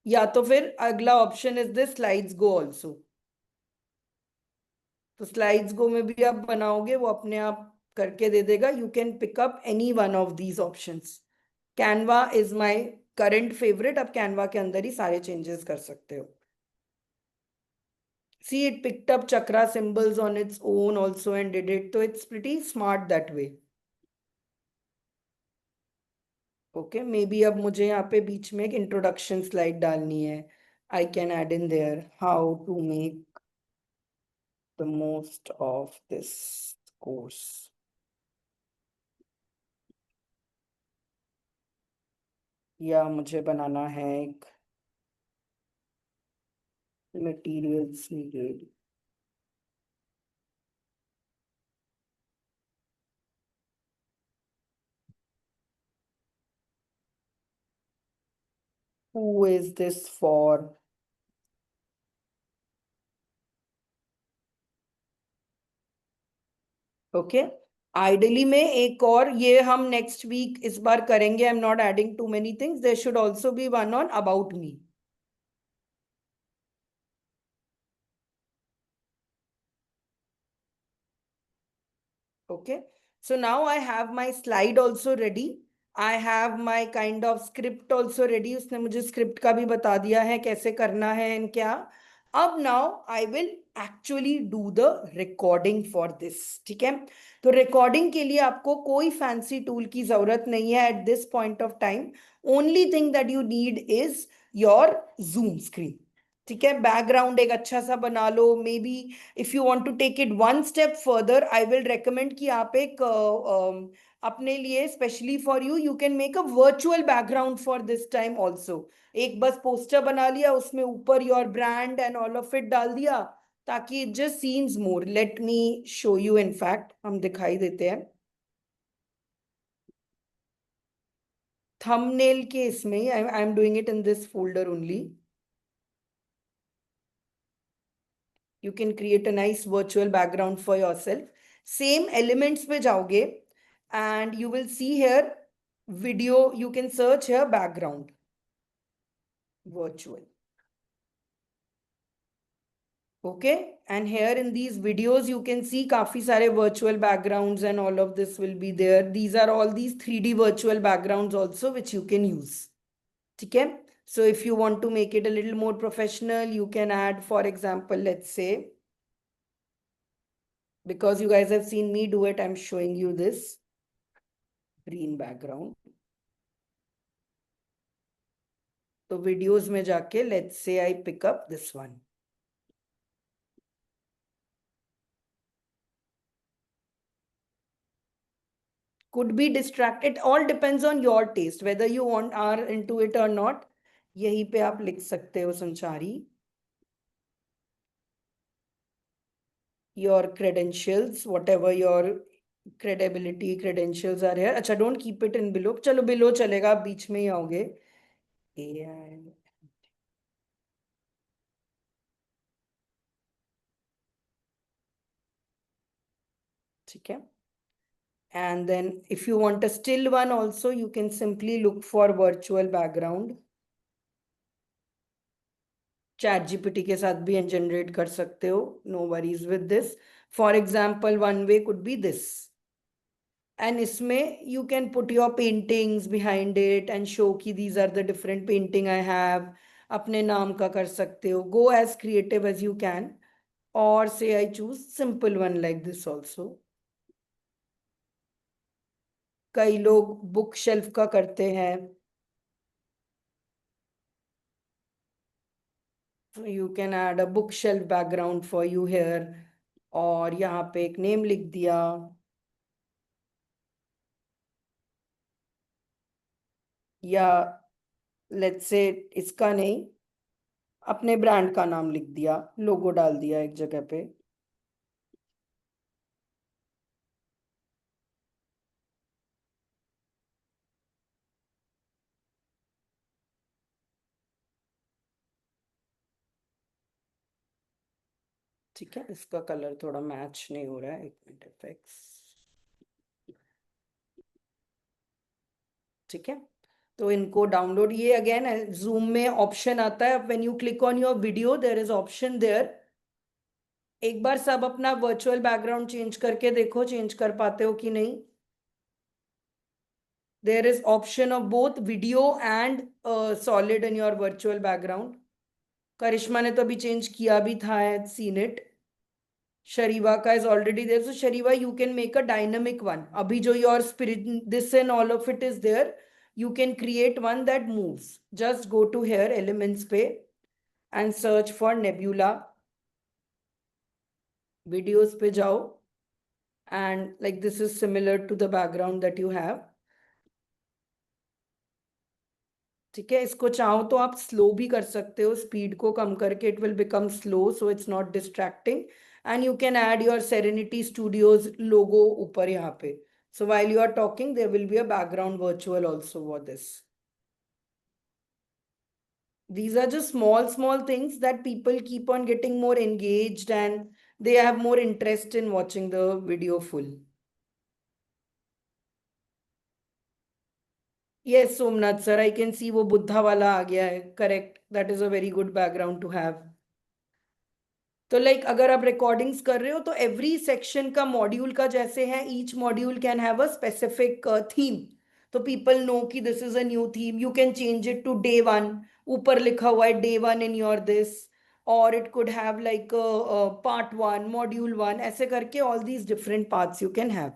या तो फिर अगला option is this slides go also. तो slides गो में भी आप बनाओगे, वो अपने आप करके दे देगा। You can pick up any one of these options. Canva is my current favourite. आप कैनवा के अंदर ही सारे चेंजेस कर सकते हो। See, it picked up chakra symbols on its own also and did it. So it's pretty smart that way. Okay, may be अब मुझे यहाँ पे बीच में एक इंट्रोडक्शन स्लाइड डालनी है। I can add in there how to make the most of this course. या मुझे बनाना है एक materials needed. Who is this for? Okay, ideally में एक और ये हम नेक्स्ट वीक इस बार करेंगे। I am not adding too many things, there should also be one on about me. Okay, so now I have my slide also ready. I have my kind of script also ready. उसने मुझे script का भी बता दिया है कैसे करना है and क्या। अब now I will actually do the recording for this। ठीक है, तो recording के लिए आपको कोई fancy tool की जरूरत नहीं है at this point of time। Only thing that you need is your Zoom screen। ठीक है, बैकग्राउंड एक अच्छा सा बना लो। Maybe if you want to take it one step further, I will recommend कि आप एक अपने लिए specially for you, you can make a virtual background for this time also. एक बस पोस्टर बना लिया, उसमें ऊपर your brand and all of it डाल दिया, ताकि it just seems more. Let me show you, in fact हम दिखाई देते हैं थंबनेल के इसमें। I am doing it in this folder only. You can create a nice virtual background for yourself। Same elements पे जाओगे and you will see here video, you can search here background virtual। Okay, and here in these videos you can see काफी सारे virtual backgrounds and all of this will be there। These are all these 3D virtual backgrounds also which you can use। ठीक है, so if you want to make it a little more professional, you can add, for example, let's say, because you guys have seen me do it, I'm showing you this green background। तो videos में जाके let's say I pick up this one. could be distracted, all depends on your taste whether you want are into it or not। यहीं पे आप लिख सकते हो संचारी, your credentials, whatever your credibility credentials are here। अच्छा, don't keep it in below, चलो below चलेगा, आप बीच में ही आओगे। AI ठीक है. And then if you want a still one also, you can simply look for virtual background. ChatGPT के साथ भी generate कर सकते हो. No worries with this. For example, one way could be this. And इसमें you can put your paintings behind it and show कि these are the different painting I have. अपने नाम का कर सकते हो. Go as creative as you can. Or say I choose simple one like this also. कई लोग book shelf का करते हैं. You can add a bookshelf background for you here. और यहाँ पे एक नेम लिख दिया. या लेट्स से इसका नहीं, अपने ब्रांड का नाम लिख दिया, लोगो डाल दिया एक जगह पे. ठीक है, इसका कलर थोड़ा मैच नहीं हो रहा है. एक मिनट, इफेक्ट्स. ठीक है, तो इनको डाउनलोड. ये अगेन जूम में ऑप्शन आता है. When you click on your video there is option there. एक बार सब अपना वर्चुअल बैकग्राउंड चेंज करके देखो, चेंज कर पाते हो कि नहीं. There is option of both video and solid in your virtual background. करिश्मा ने तो अभी चेंज किया भी था. I had seen it. Shariva ka is already there. So Shariva, you can make a dynamic one. Abhi jo your spirit, this and all of it is there. You can create one that moves. Just go to here, elements pe, and search for nebula. Videos pe jao. And like this is similar to the background that you have. ठीक है, इसको चाहो तो आप slow भी कर सकते हो. स्पीड को कम करके it will become slow, so it's not distracting. And you can add your serenity studios logo ऊपर यहाँ पे. So while you are talking there will be a background virtual also for this. These are just small things that people keep on getting more engaged and they have more interest in watching the video full. Yes, Somnath sir, I can see वो बुद्धा वाला आ गया है. Correct. That is a very good background to have. तो like अगर आप recordings कर रहे हो तो एवरी सेक्शन का मॉड्यूल का जैसे है, each module can have a specific theme. तो पीपल नो कि this is a new theme. You can change it to day 1. ऊपर लिखा हुआ है डे 1 इन योर दिस. और it could have like part 1, module 1, ऐसे करके all these different parts you can have.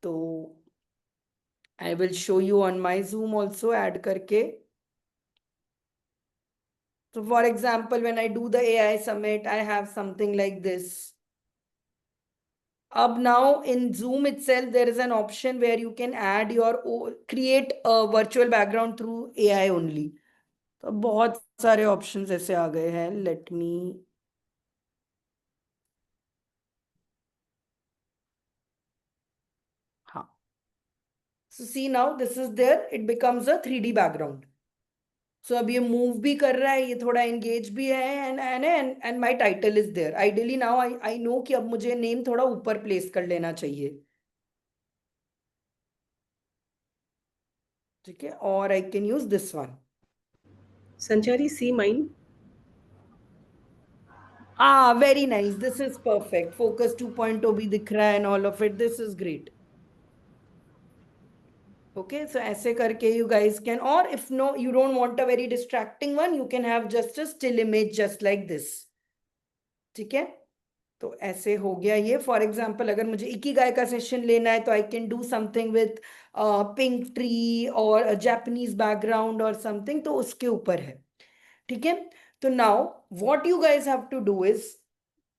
तो I will show you on my Zoom also, add करके. So for example, when I do the AI summit, I have something like this. Up now in Zoom itself, there is an option where you can add your create a virtual background through AI only. तो बहुत सारे options ऐसे आ गए हैं. Let me. हाँ. So see now this is there. It becomes a 3D background. सो अब ये move भी कर रहा है, ये थोड़ा एंगेज भी है. And my title is there. Ideally now I know कि अब मुझे नेम थोड़ा ऊपर प्लेस कर लेना चाहिए. ठीक है, और I can use this one. Sanchari, see mine. Very nice. This is perfect. Focus 2.0 भी दिख रहा है and all of it. This is great. Okay, so ऐसे करके you guys can, or if no, you don't want a very distracting one, you can have just a still image just like this. ठीक है, तो ऐसे हो गया ये. For example अगर मुझे इकिगाई का सेशन लेना है तो I can do something with pink tree और जापानीज बैकग्राउंड और समथिंग, तो उसके ऊपर है. ठीक है, तो now what you guys have to do is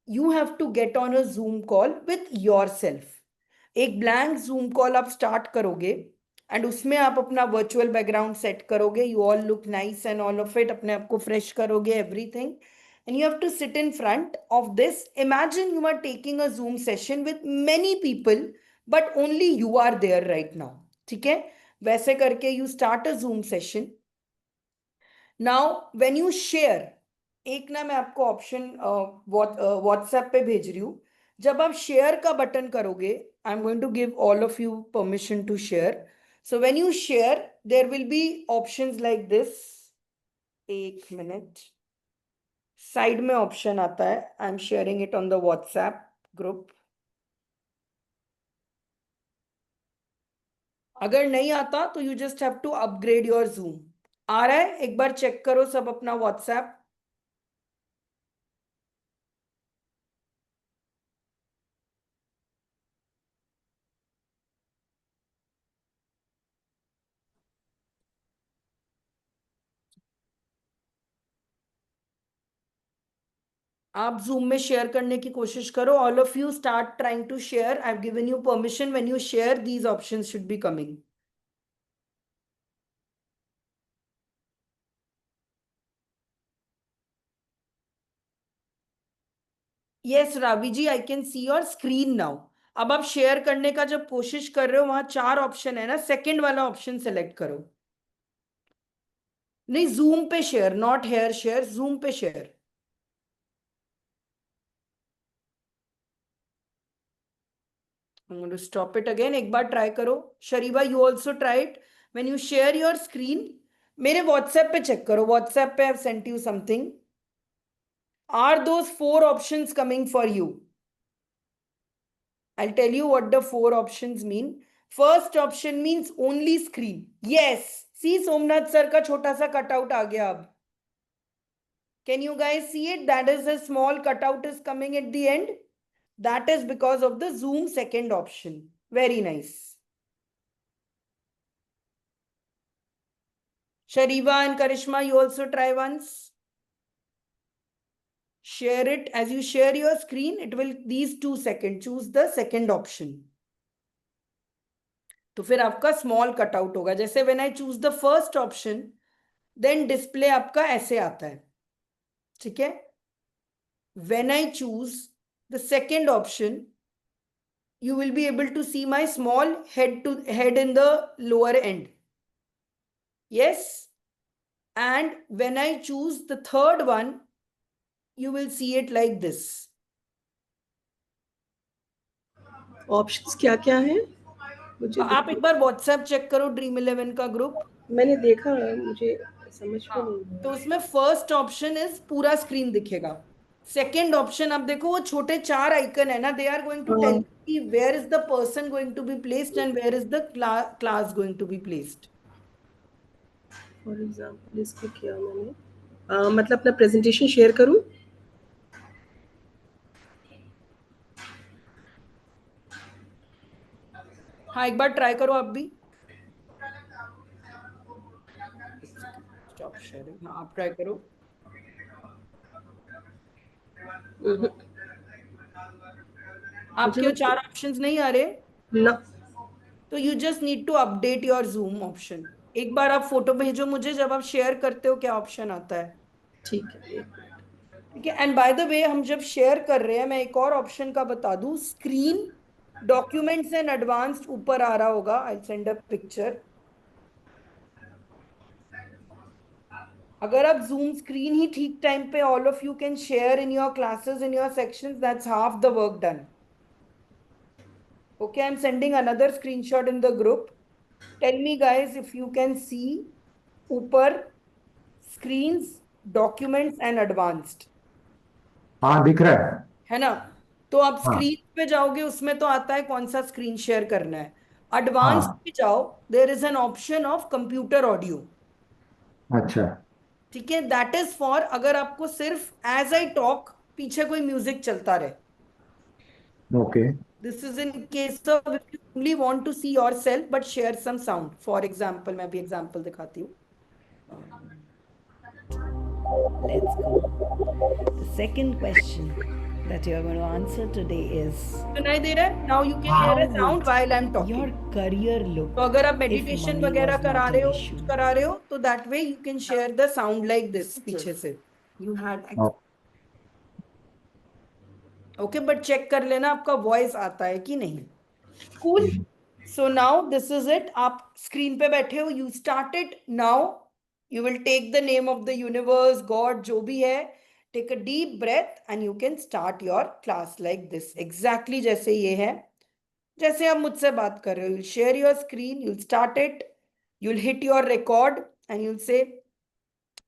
you have to get on a Zoom call with yourself. एक ब्लैंक जूम कॉल आप स्टार्ट करोगे एंड उसमें आप अपना वर्चुअल बैकग्राउंड सेट करोगे. You all look nice and all of it. अपने आप को फ्रेश करोगे, everything. And you have to sit in front of this. Imagine you are taking a Zoom session with many people, but only you are there right now. ठीक है, वैसे करके you start a Zoom session. Now, when you share, एक ना मैं आपको option WhatsApp पे भेज रही हूँ. जब आप शेयर का बटन करोगे, I am going to give all of you permission to share. So when you share there will be options like this. एक मिनट, साइड में ऑप्शन आता है. I am sharing it on the WhatsApp group. अगर नहीं आता तो you just have to upgrade your Zoom. आ रहा है? एक बार चेक करो सब अपना व्हाट्सएप. आप जूम में शेयर करने की कोशिश करो. All of you start trying to share. I have given you permission. When you share these options should be coming. Yes Ravi ji, I can see your screen now. अब आप शेयर करने का जब कोशिश कर रहे हो, वहां 4 ऑप्शन है ना, सेकंड वाला ऑप्शन सेलेक्ट करो. नहीं, जूम पे share, not here share, zoom पे share. I'm going to stop it again. एक बार ट्राई करो. शरीबा, you also try it. When you share your screen, मेरे WhatsApp पे चेक करो. WhatsApp पे I've sent you something. Are those 4 options coming for you? I'll tell you what the 4 options mean. First option means only screen. Yes. See, Somnath sir का छोटा सा cutout आ गया अब. Can you guys see it? That is a small cutout is coming at the end. That is because of the Zoom second option. Very nice. Shariva and Karishma, you also try once. Share it. As you share your screen, it will these 2 seconds. Choose the second option. तो फिर आपका small cutout होगा. जैसे when I choose the first option, then display आपका ऐसे आता है. ठीक है? When I choose the second option, you will be able to see my small head in the lower end. Yes. And when I choose the third one, you will see it like this. Options क्या क्या है मुझे आप एक बार WhatsApp check करो, Dream11 का group. मैंने देखा, मुझे समझ में नहीं तो उसमें फर्स्ट ऑप्शन इज पूरा स्क्रीन दिखेगा. सेकंड ऑप्शन आप देखो, वो छोटे 4 आइकन है ना, they are going to tell कि where is the person going to be placed and where is the class going to be placed. For example इसको किया मैंने, मतलब अपना प्रेजेंटेशन शेयर करूं. हाँ, एक बार ट्राई करो आप भी. Stop sharing. हाँ, आप ट्राई करो. आपके वो 4 ऑप्शंस नहीं आ रहे ना. तो you just need to update your Zoom option. एक बार आप फोटो भेजो मुझे, जब आप शेयर करते हो क्या ऑप्शन आता है. ठीक है. ठीक है. एंड बाय द वे, हम जब शेयर कर रहे हैं, मैं एक और ऑप्शन का बता दूं. स्क्रीन डॉक्यूमेंट्स एंड एडवांस्ड ऊपर आ रहा होगा. I send a picture. अगर आप जूम स्क्रीन ही ठीक टाइम पे all of you can share in your classes, in your sections, that's half the work done. Okay, I'm sending another screenshot in the group. Tell me guys if you can see ऊपर screens, documents and advanced. हाँ दिख रहा है ना. तो आप screen पे जाओगे, उसमें तो आता है कौन सा स्क्रीन शेयर करना है. एडवांस्ड पे जाओ, there is an option of computer audio. अच्छा. ठीक है. दैट इज फॉर अगर आपको सिर्फ एज आई टॉक पीछे कोई म्यूजिक चलता रहे. Okay. This is in case of if you only want to see yourself but share some sound. For example, मैं भी example दिखाती हूँ. Let's go. The second question that you are going to answer today is सुनाई दे रहा है? Now you can hear a sound while I'm talking. your career look. तो अगर आप meditation money वगैरह was करा not रहे an हो, issue. कुछ करा रहे हो, तो that way you can share the sound like this पीछे से. You had okay, but check कर लेना आपका voice आता है कि नहीं. Cool. So now this is it. आप screen पे बैठे हो. You start it now. You will take the name of the universe, God, जो भी है. Take a deep breath and you can start your class like this. Exactly जैसे ये है, जैसे आप मुझसे बात कर रहे हो. You'll share your screen, you'll start it, you'll hit your record and you'll say,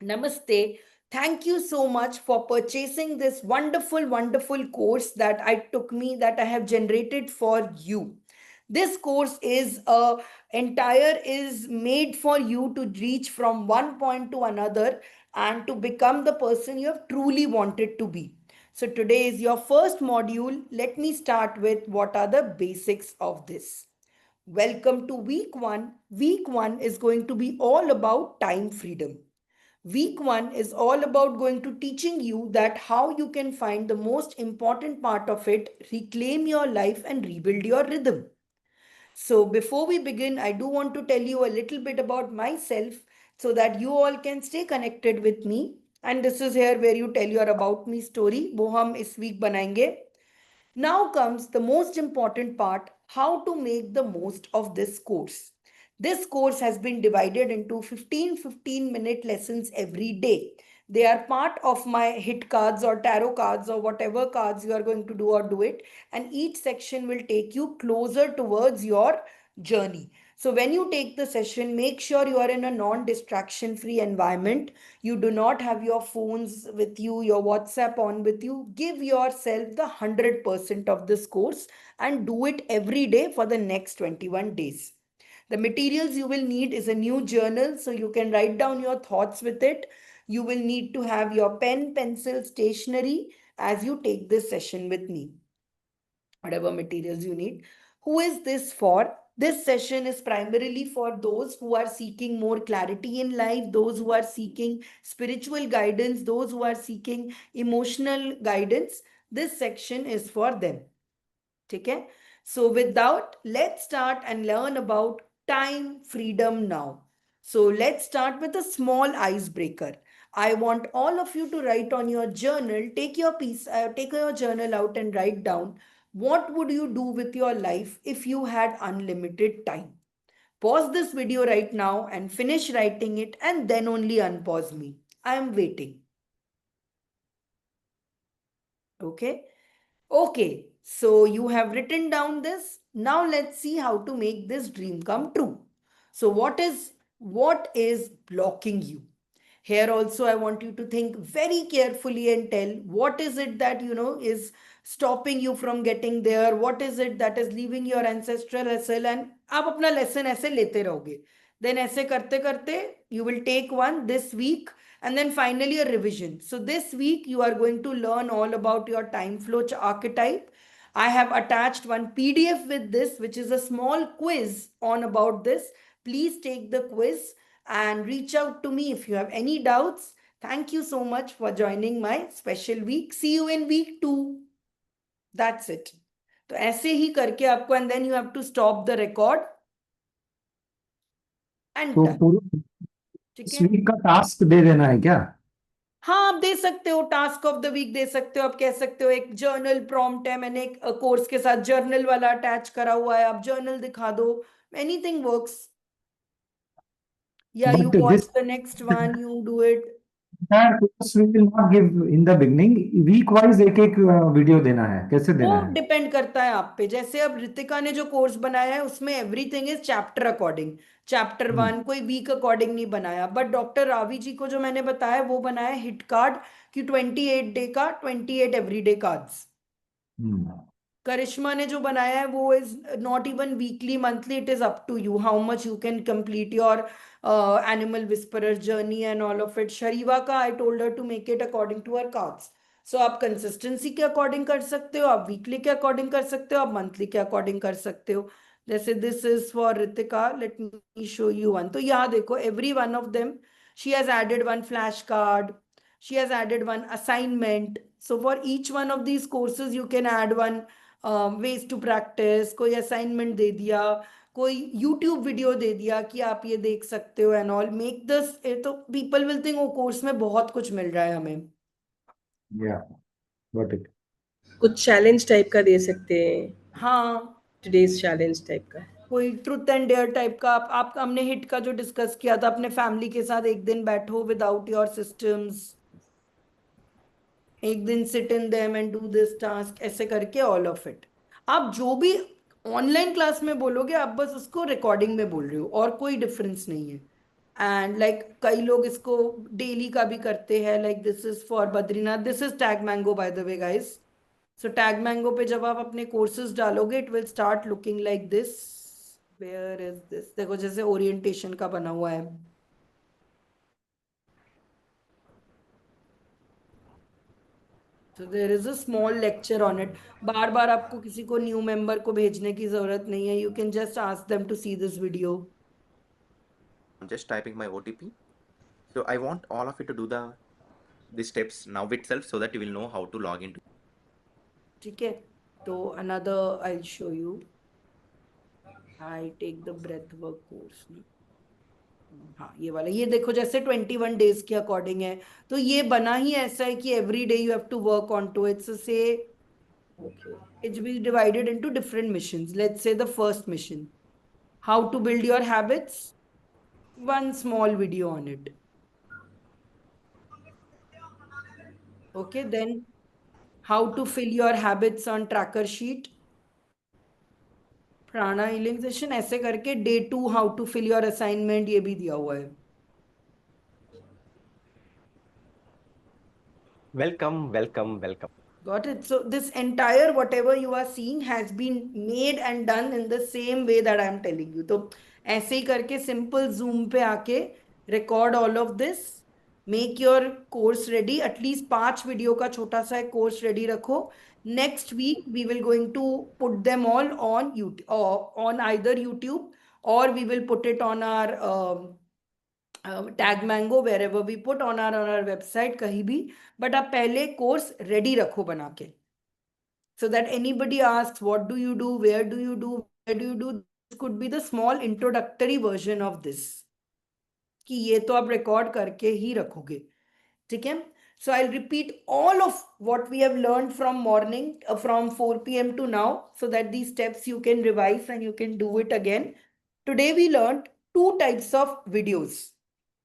Namaste. Thank you so much for purchasing this wonderful, wonderful course that I have generated for you. This course is made for you to reach from one point to another and to become the person you have truly wanted to be. So today is your first module. Let me start with what are the basics of this. Welcome to week 1. Week 1 is going to be all about time freedom. Week 1 is all about going to teaching you that how you can find the most important part of it, reclaim your life and rebuild your rhythm. So before we begin, I do want to tell you a little bit about myself so that you all can stay connected with me. And this is here where you tell your about me story. वो हम इस week बनाएंगे. Now comes the most important part, how to make the most of this course. This course has been divided into 15-15-minute lessons every day. They are part of my hit cards or tarot cards or whatever cards you are going to do or do it. And each section will take you closer towards your journey. So when you take the session, make sure you are in a non-distraction free environment. You do not have your phones with you, your WhatsApp on with you. Give yourself the 100% of this course and do it every day for the next 21 days. The materials you will need is a new journal, so you can write down your thoughts with it. You will need to have your pen, pencil, stationery as you take this session with me. Whatever materials you need. Who is this for? This session is primarily for those who are seeking more clarity in life, those who are seeking spiritual guidance, those who are seeking emotional guidance. This section is for them. Okay? So without, let's start and learn about time freedom now. So let's start with a small icebreaker. I want all of you to write on your journal, take your journal out and write down what would you do with your life if you had unlimited time. Pause this video right now and finish writing it and then only unpause me. I am waiting. Okay. Okay, so you have written down this. Now let's see how to make this dream come true. So what is blocking you? Here also I want you to think very carefully and tell what is it that is stopping you from getting there, what is it that is leaving your ancestral vessel, and आप अपना lesson ऐसे लेते रहोगे. Then ऐसे करते करते you will take one this week and then finally a revision. So this week you are going to learn all about your time flow archetype. I have attached one PDF with this, which is a small quiz on about this. Please take the quiz and reach out to me if you have any doubts. Thank you so much for joining my special week. See you in week 2. That's it. तो ऐसे ही करके आपको, and then you have to stop the record and तो done. पूरे ठीक इस है? Week का टास्क दे देना है क्या? हाँ, आप दे सकते हो, टास्क ऑफ द वीक दे सकते हो. आप कह सकते हो एक जर्नल प्रॉम्प्ट है, मैंने एक कोर्स के साथ जर्नल वाला अटैच करा हुआ है, आप जर्नल दिखा दो. Anything works. या you But watch this the next one, you do it. entire course we will not give in the beginning. Week wise एक वीडियो देना है, कैसे वो देना है? डिपेंड करता है आप पे. जैसे अब रितिका ने जो कोर्स बनाया है उसमें everything is chapter according. Chapter 1 कोई वीक अकॉर्डिंग नहीं बनाया. बट डॉक्टर रावी जी को जो मैंने बताया वो बनाया हिट कार्ड की 28 डे का 28 एवरीडे कार्ड्स. करिश्मा ने जो बनाया है वो is not even weekly monthly. It is up to you how much you can complete your animal whisperer journey and all of it. Shariva का I told her to make it according to her cards. So आप consistency के according कर सकते हो, आप weekly के according कर सकते हो, आप मंथली के अकॉर्डिंग कर सकते हो. जैसे this is for Ritika. Let me show you one. तो यहाँ देखो, every one of them she has added one flash card, she has added one assignment. So for each one of these courses you can add one ways to practice. कोई assignment दे दिया, कोई YouTube video दे दिया कि आप ये देख सकते हो and all. Make this, तो people will think वो कोर्स में बहुत कुछ मिल रहा है हमें. Yeah, got it. कुछ चैलेंज टाइप का दे सकते हैं. हाँ, टुडेज चैलेंज टाइप का. कोई ट्रूथ एंड डेयर टाइप का. आप हमने हिट का जो डिस्कस किया था, अपने फैमिली के साथ एक दिन बैठो विदाउट योर सिस्टम्स. एक दिन sit in them and do this task, ऐसे करके all of it. आप जो भी ऑनलाइन क्लास में बोलोगे आप बस उसको रिकॉर्डिंग में बोल रहे हो, और कोई डिफरेंस नहीं है. एंड लाइक कई लोग इसको डेली का भी करते हैं. Like this is for Badrinath, this is TagMango by the way guys. So TagMango पे जब आप अपने कोर्सेज डालोगे it will start looking like this. Where is this? देखो जैसे ओरिएंटेशन का बना हुआ है. So there is a small lecture on it. बार बार आपको किसी को न्यू मेंबर को भेजने की जरूरत नहीं है. You can just ask them to see this video. I'm just typing my OTP. So I want all of you to do the steps now itself so that you will know how to log into. ठीक है. तो another I'll show you. I take the breath work course. हाँ ये वाला, ये देखो जैसे 21 days के अकॉर्डिंग है. तो ये बना ही ऐसा है कि every day you have to work on to it's. Say it's be divided into different missions. Let's say the first mission, how to build your habits. one small video on it. Okay, then how to fill your habits on tracker sheet. Prana healing session ऐसे करके. Day 2 how to fill your assignment, ये भी दिया हुआ है. Welcome. Got it? So this entire whatever you are seeing has been made and done in the same way that I am telling you. तो ऐसे ही करके simple Zoom पे आके record all of this, make your course ready. At least 5 video का छोटा सा एक course ready रखो. Next week we will going to put them all on YouTube, or on either YouTube, or we will put it on our tag mango, wherever we put on our website, कहीं भी. But आप पहले course ready रखो बना के, so that anybody asks what do you do, where do you do, where do you do, this could be the small introductory version of this, कि ये तो आप रिकॉर्ड करके ही रखोगे. ठीक है. So I'll repeat all of what we have learned from morning, from 4 p.m. to now, so that these steps you can revise and you can do it again. Today we learned 2 types of videos.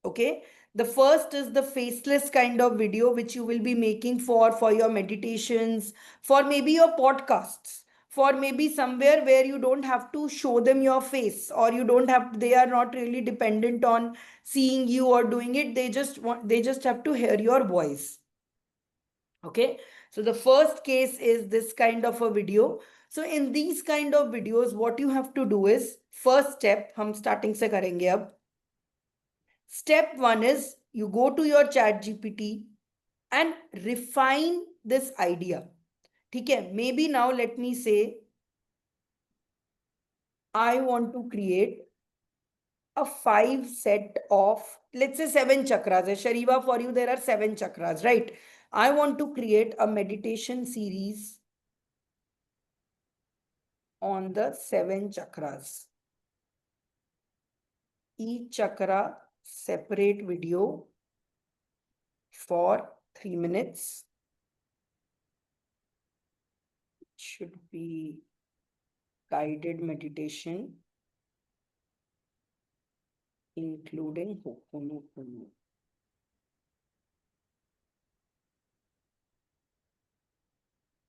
Okay, the first is the faceless kind of video which you will be making for your meditations, for maybe your podcasts, for maybe somewhere where you don't have to show them your face, or you don't have, they are not really dependent on seeing you or doing it. They just have to hear your voice. Okay, so the first case is this kind of a video. So in these kind of videos what you have to do is, first step हम starting से करेंगे अब. Step 1 is you go to your ChatGPT and refine this idea. ठीक है. Maybe now let me say I want to create a 5 set of, let's say 7 chakras. Shariva, for you there are 7 chakras, right? I want to create a meditation series on the 7 chakras. Each chakra separate video for 3 minutes. It should be guided meditation, including Ho'oponopono.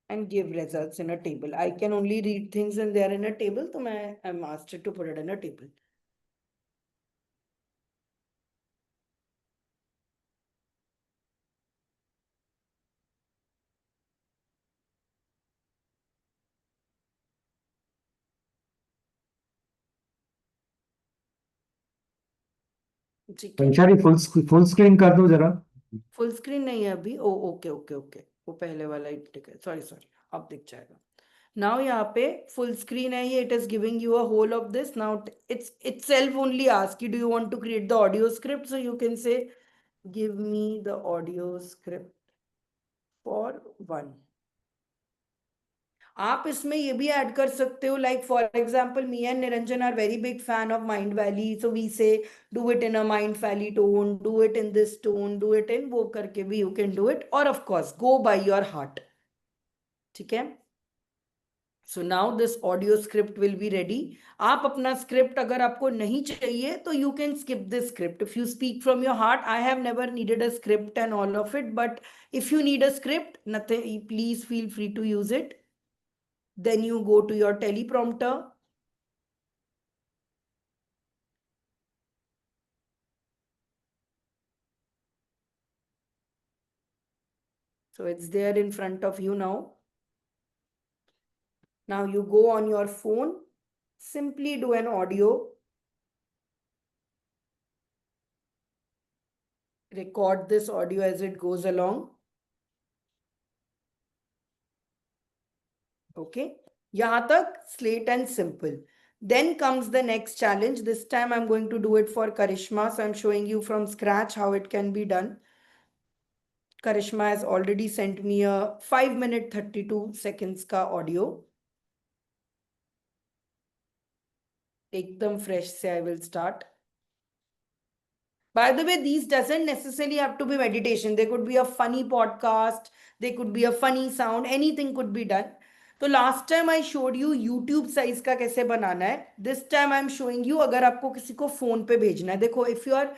And give results in a table. I can only read things and they are in a table, so I'm asked to put it in a table. पंचारी full screen कर दो जरा. Full screen नहीं है अभी. ओ okay, वो पहले वाला ही ठीक है. सॉरी अब दिख जाएगा. नाउ यहाँ पे फुल स्क्रीन है ये. It is giving you a whole of this. Now it's itself only ask you, do you want to create the audio script? So you can say give me the audio script for 1. आप इसमें ये भी add कर सकते हो, like for example me and Niranjan are very big fan of mind valley, so we say do it in a mind valley tone, do it in this tone, do it in, वो करके भी you can do it. और of course go by your heart. ठीक है. So now this audio script will be ready. आप अपना script अगर आपको नहीं चाहिए तो you can skip this script. If you speak from your heart, I have never needed a script and all of it, but if you need a script, nothing, please feel free to use it. Then you go to your teleprompter. So it's there in front of you now. Now you go on your phone, simply do an audio, record this audio as it goes along. Okay, yahan tak slate and simple. Then comes the next challenge. This time I'm going to do it for Karishma. So I'm showing you from scratch how it can be done. Karishma has already sent me a 5 minute 32 seconds ka audio. Ekdam fresh se I will start. By the way, these doesn't necessarily have to be meditation. They could be a funny podcast. They could be a funny sound. Anything could be done. तो last time I showed you YouTube size का कैसे बनाना है. This time I'm showing you अगर आपको किसी को phone पे भेजना है. देखो, if you are,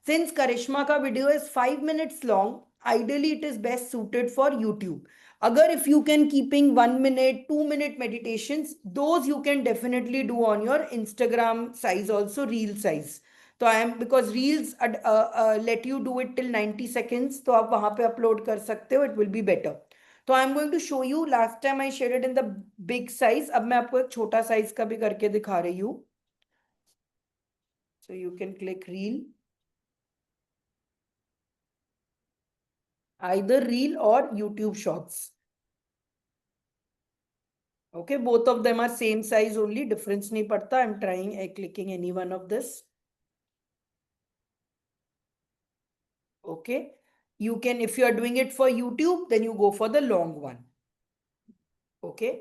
since Karishma का video is 5 minutes long, ideally it is best suited for YouTube. अगर if you can keeping 1 minute, 2 minute meditations, those you can definitely do on your Instagram size also, reel size. तो I M because reels let you do it till 90 seconds, तो आप वहां पे upload कर सकते हो, it will be better. तो I am going to show you. Last time I share it in the big size. अब मैं आपको एक छोटा साइज का भी करके दिखा रही हूँ. सो you can click reel, either reel or YouTube shorts. Okay, both of them are same size only, difference नहीं पड़ता. I'm trying clicking any one of this. Okay, you can, if you are doing it for YouTube, then you go for the long one. Okay,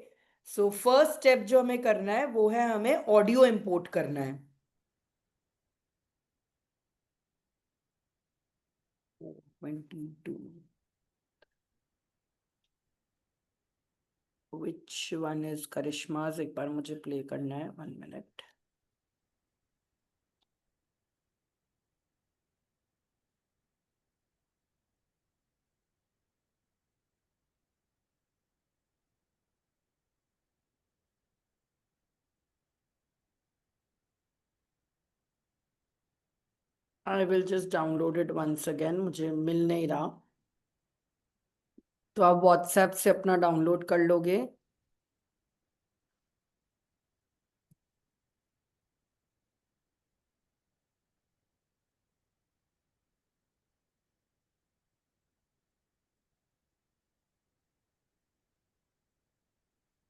so first step जो हमें करना है वो है हमें audio import करना है. 22. Which one is Karishma's? एक बार मुझे प्ले करना है. 1 minute. I will just download it once again. मुझे मिल नहीं रहा, तो आप WhatsApp से अपना डाउनलोड कर लोगे.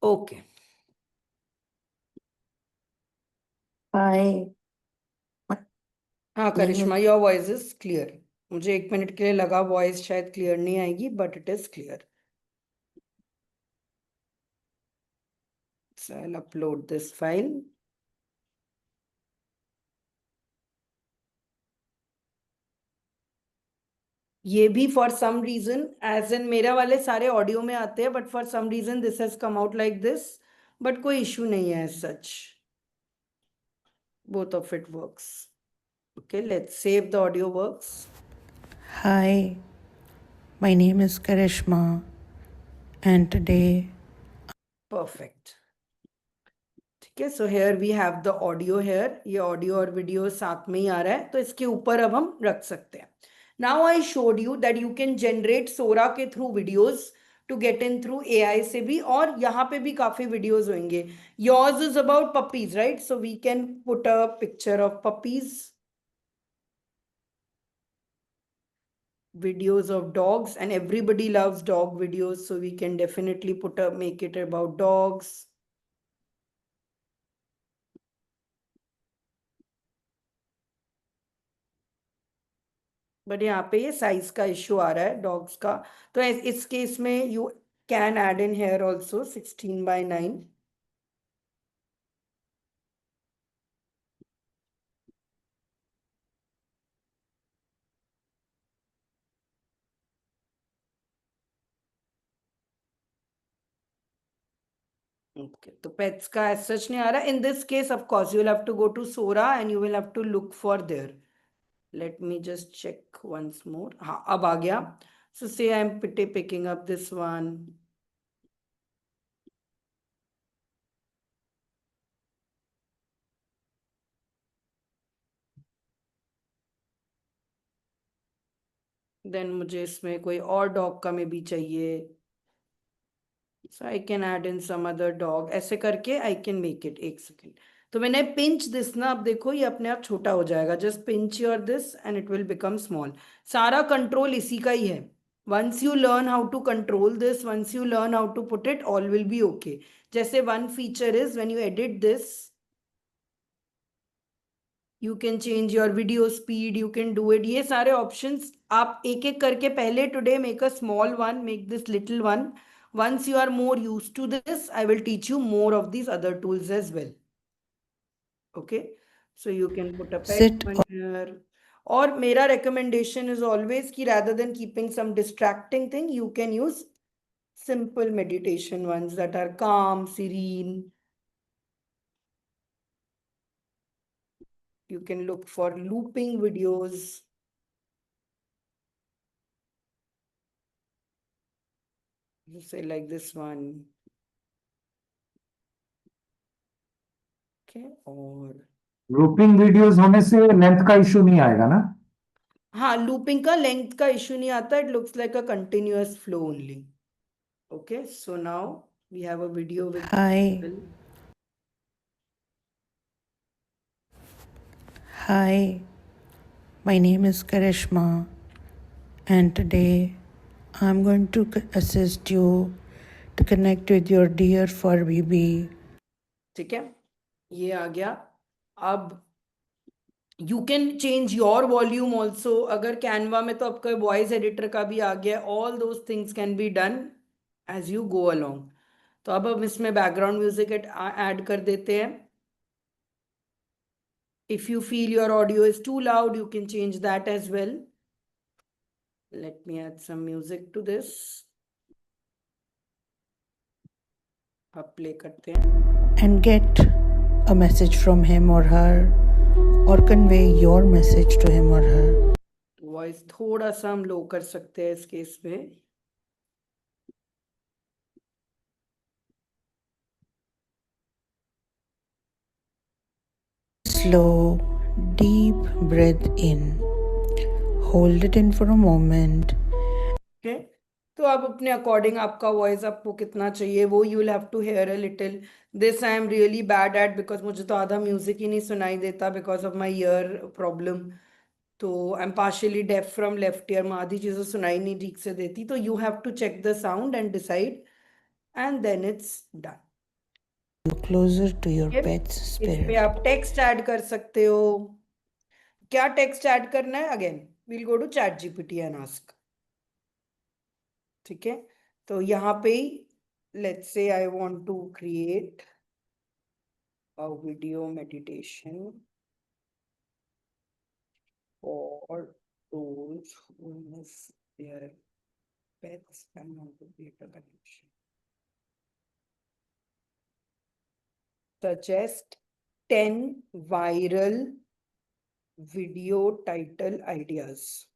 Okay. Hi. हाँ करिश्मा, योर वॉइस इज क्लियर. मुझे 1 मिनट के लिए लगा वॉइस शायद क्लियर नहीं आएगी, but it is clear. So I'll upload this file. ये भी for some reason, as in मेरे वाले सारे ऑडियो में आते हैं, but for some reason this has come out like this. But कोई इशू नहीं है such. Both of it works. Okay, let's save the audio works. Hi. My name is Karishma, and today Perfect. ठीक है, so here we have the audio. Here ये audio और video साथ में ही आ रहा है, तो इसके ऊपर अब हम रख सकते हैं. Now I showed you that you can generate Sora के through videos to get in through AI से भी, और यहाँ पे भी काफी वीडियोस होंगे. Yours is about puppies, right? So we can put a picture of puppies, videos of dogs, and everybody loves dog videos, so we can definitely make it about dogs. But यहाँ पे ये size का issue आ रहा है dogs का, तो इस केस में you can add in here also 16:9. Okay, तो pets का as such नहीं आ रहा. In this case, of course, you will have to go to Sora and you will have to look for there. Let me just check once more. हाँ, अब आ गया. So say I'm picking up this one. Then मुझे इसमें कोई और dog का में भी चाहिए. So I can add in some other dog. ऐसे करके I can make it. एक सेकेंड. तो मैंने pinch this ना, अब देखो ये अपने आप छोटा हो जाएगा. Just pinch your this and it will become small. सारा कंट्रोल इसी का ही है. Once you learn how to control this, once you learn how to put it, all will be okay. जैसे one feature is when you edit this, you can change your video speed, you can do it. ये सारे options आप एक एक करके पहले today make a small one, make this little one. Once you are more used to this, I will teach you more of these other tools as well. Okay, so you can put a pet Sit one here. और मेरा recommendation is always कि rather than keeping some distracting thing, you can use simple meditation ones that are calm, serene. You can look for looping videos. Say like this one. Okay, और looping videos होने से length का issue नहीं आएगा ना? हाँ, looping का length का इशू नहीं आता. It looks like a continuous flow only. Okay, so now we have a video with Hi. Hi, my name is Karishma, and today I'm going to assist you to connect with your dear fur baby. ठीक है, ये आ गया. अब you can change your volume also. अगर Canva में तो आपका वॉइस एडिटर का भी आ गया. All those things can be done as you go along. तो अब हम इसमें बैकग्राउंड म्यूजिक ऐड कर देते हैं. If you feel your audio is too loud, you can change that as well. Let me add some music to this. अब play करते हैं. And get a message from him or her, or convey your message to him or her. Voice थोड़ा सा हम लो कर सकते हैं इस केस में. Slow, deep breath in. Hold it in for a moment. Okay, तो आप अपने अकॉर्डिंग आपका वॉइस आपको कितना चाहिए वो you will have to hear a little. This I am really bad at because मुझे तो आधा म्यूजिक ही नहीं सुनाई देता because of my ear problem. तो I am partially deaf from left ear. मैं आधी चीजें सुनाई नहीं ठीक से देती. तो you have to check the sound and decide and then it's done. Closer to your pet's इस पे spirit. आप टेक्स्ट ऐड कर सकते हो. क्या टेक्स्ट ऐड करना है? Again we'll go to chat GPT and ask. ठीक है, तो यहाँ पे let's say I want to create a video meditation for those who miss their pets and want to create a connection. Suggest 10 viral video title ideas.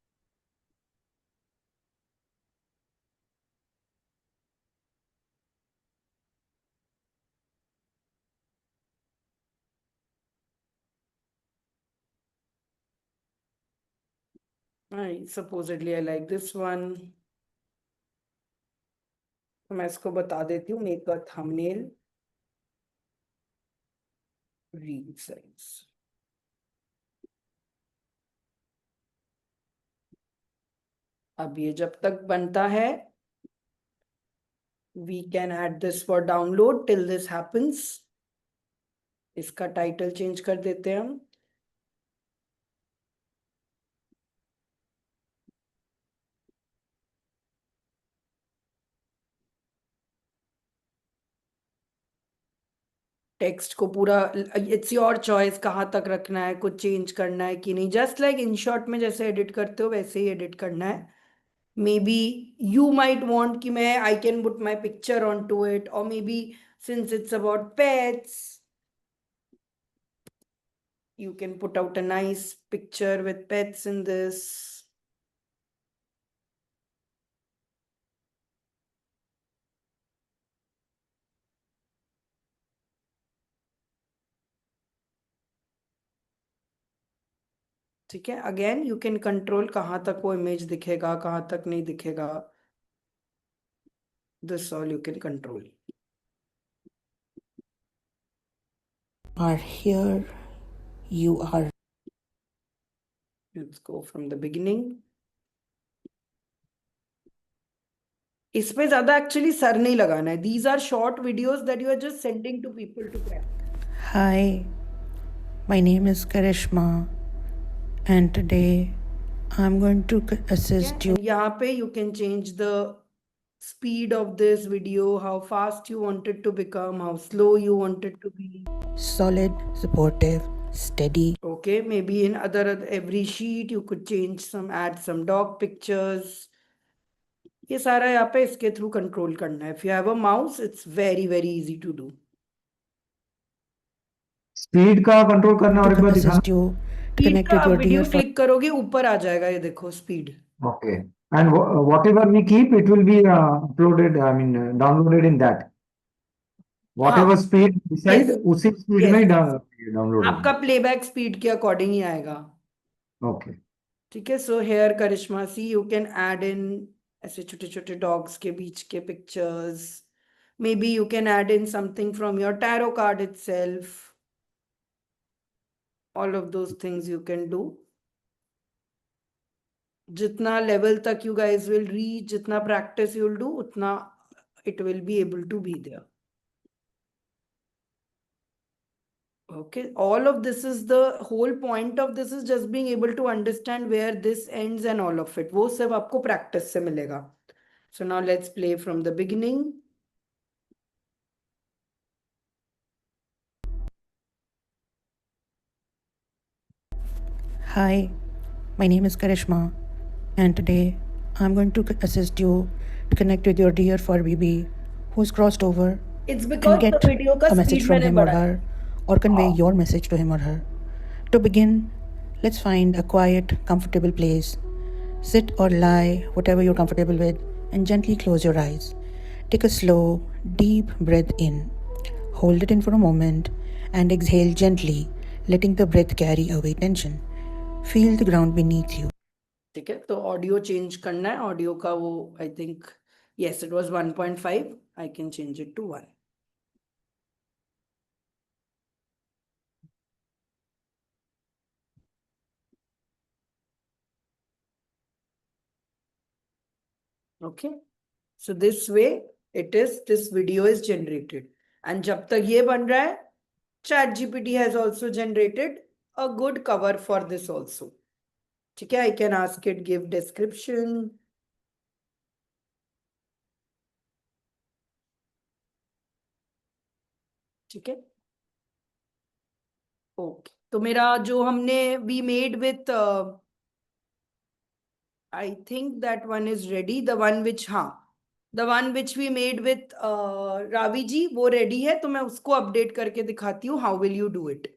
Supposedly I like this one. तो मैं इसको बता देती हूँ. Make a thumbnail reel size. अब ये जब तक बनता है we can add this for download till this happens. इसका टाइटल चेंज कर देते हैं हम. टेक्स्ट को पूरा इट्स योर चॉइस कहाँ तक रखना है, कुछ चेंज करना है कि नहीं. जस्ट लाइक इन शॉर्ट में जैसे एडिट करते हो वैसे ही एडिट करना है. Maybe you might want कि मैं I can put my picture on to it, और maybe since it's about pets, you can put out a nice picture with pets in this. ठीक है, again you can control कहाँ तक वो image दिखेगा, कहाँ तक नहीं दिखेगा. This all you can control. Are here, you are. Let's go from the beginning. इस पे ज्यादा एक्चुअली सर नहीं लगाना है. These are short videos that you are just sending to people to practice. Hi, my name is Karishma, and today I'm going to assist you. And यहाँ पे you can change the speed of this video, how fast you want it to become, how slow you want it to be. Solid, supportive, steady. Okay, maybe in every sheet you could change add some dog pictures. ये सारा यहाँ पे इसके through control करना है. If you have a mouse, it's very very easy to do. Speed का control करना और एक To बार दिखाना. assist you to Speed connect का with your video dear click करोगे ऊपर आ जाएगा, ये देखो speed. Okay. And whatever we keep, it will be uploaded, I mean, downloaded in that. Whatever हाँ, speed decide, yes, उसी स्पीड में yes. ही डाउनलोड आपका होगा. प्लेबैक स्पीड के अकॉर्डिंग ही आएगा. Okay. ठीक है. So here Karishma, see you can add in ऐसे छोटे छोटे डॉग्स के बीच के pictures. maybe you can add in something from your tarot card itself. All of those things you can do. जितना लेवल तक you guys will reach, जितना practice you'll do, उतना it will be able to be there. Okay, all of this is the whole point of this is just being able to understand where this ends and all of it. वो सब आपको practice से मिलेगा. So now let's play from the beginning. Hi, my name is Karishma, and today I'm going to assist you to connect with your dear fur baby who's crossed over It's and because get the video का a message speed from मैंने him or बढ़ाया. her, or convey your message to him or her. To begin, let's find a quiet, comfortable place. Sit or lie, whatever you're comfortable with, and gently close your eyes. Take a slow, deep breath in. Hold it in for a moment and exhale gently, letting the breath carry away tension. Feel the ground beneath you. ठीक है, तो audio change करना है. Audio का वो I think yes it was 1.5. I can change it to 1. Okay, so this way this video is generated, and जब तक ये बन रहा है, ChatGPT has also generated a good cover for this also. ठीक है, I can ask it give description. ठीक है. ओके, तो मेरा जो हमने we made with I think that one is ready. The one which the one which we made with Ravi जी वो ready है. तो मैं उसको अपडेट करके दिखाती हूँ. How will you do it?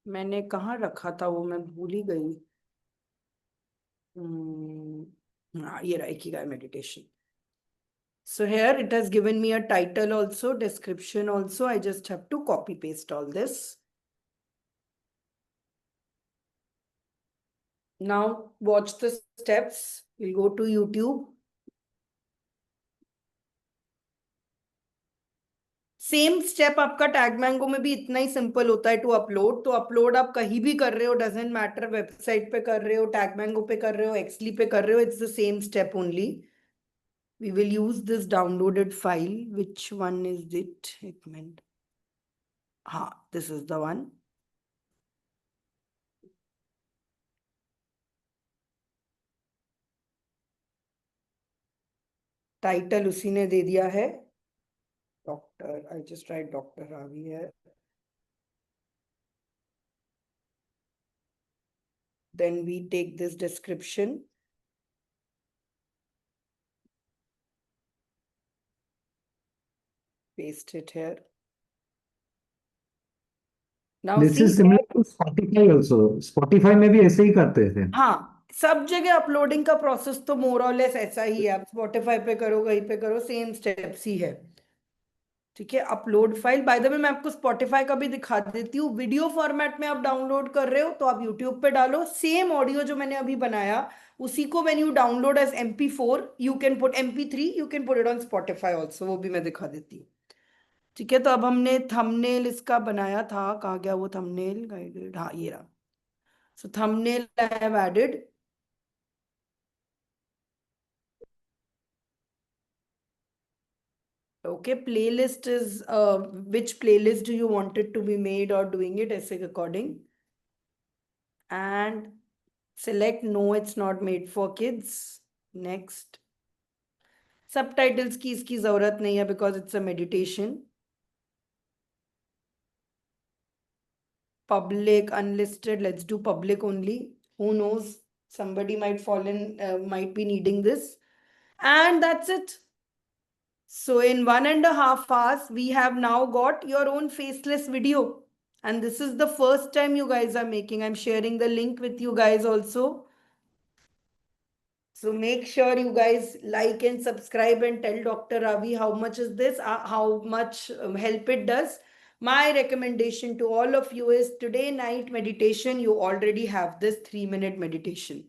मैंने कहाँ रखा था वो, मैं भूल ही गई. हाँ, ये रहा Ikigai meditation. So here it has given me a title also, description also. I just have to copy paste all this. Now watch the steps. We'll go to YouTube. Same step आपका tag mango में भी इतना ही simple होता है to upload. तो upload आप कहीं भी कर रहे हो, डजेंट मैटर. वेबसाइट पे कर रहे हो, टैग मैंगो पे कर रहे हो, एक्सली पे कर रहे हो, it's the same step only. We will use this downloaded file. Which one is it? एक मिनट. हाँ, this is the one. Title उसी ने दे दिया है, doctor. I just right doctor Ravi है. Then we take this description. Paste it here. Now This see, is similar to Spotify also. Spotify में भी ऐसे ही करते थे. हाँ, सब जगह अपलोडिंग का प्रोसेस तो मोर और लेस ऐसा ही है. आप स्पॉटिफाई पे करो, कहीं पे करो, सेम स्टेप्स ही है. ठीक है. अपलोड फाइल, बाय द वे मैं आपको स्पॉटिफाई का भी दिखा देती हूँ. वीडियो फॉर्मेट में आप डाउनलोड कर रहे हो तो आप यूट्यूब पे डालो. सेम ऑडियो जो मैंने अभी बनाया उसी को when you download as MP4 you can put MP3, you can put it on Spotify also. वो भी मैं दिखा देती हूँ. ठीक है. तो अब हमने थंबनेल इसका बनाया था. कहाँ गया वो थंबनेल गाइडेड? हाँ, ये रहा. So thumbnail I have added. Okay, playlist is which playlist do you want it to be made or doing it as according, and select no, it's not made for kids. Next. Subtitles की इसकी जरूरत नहीं है because it's a meditation. Public, unlisted, let's do public only. Who knows, somebody might fall in, might be needing this. And that's it. So in 1.5 hours, we have now got your own faceless video. And this is the first time you guys are making. I'm sharing the link with you guys also. So make sure you guys like and subscribe and tell Dr. Ravi how much is this, how much help it does. My recommendation to all of you is today night meditation. You already have this 3-minute meditation.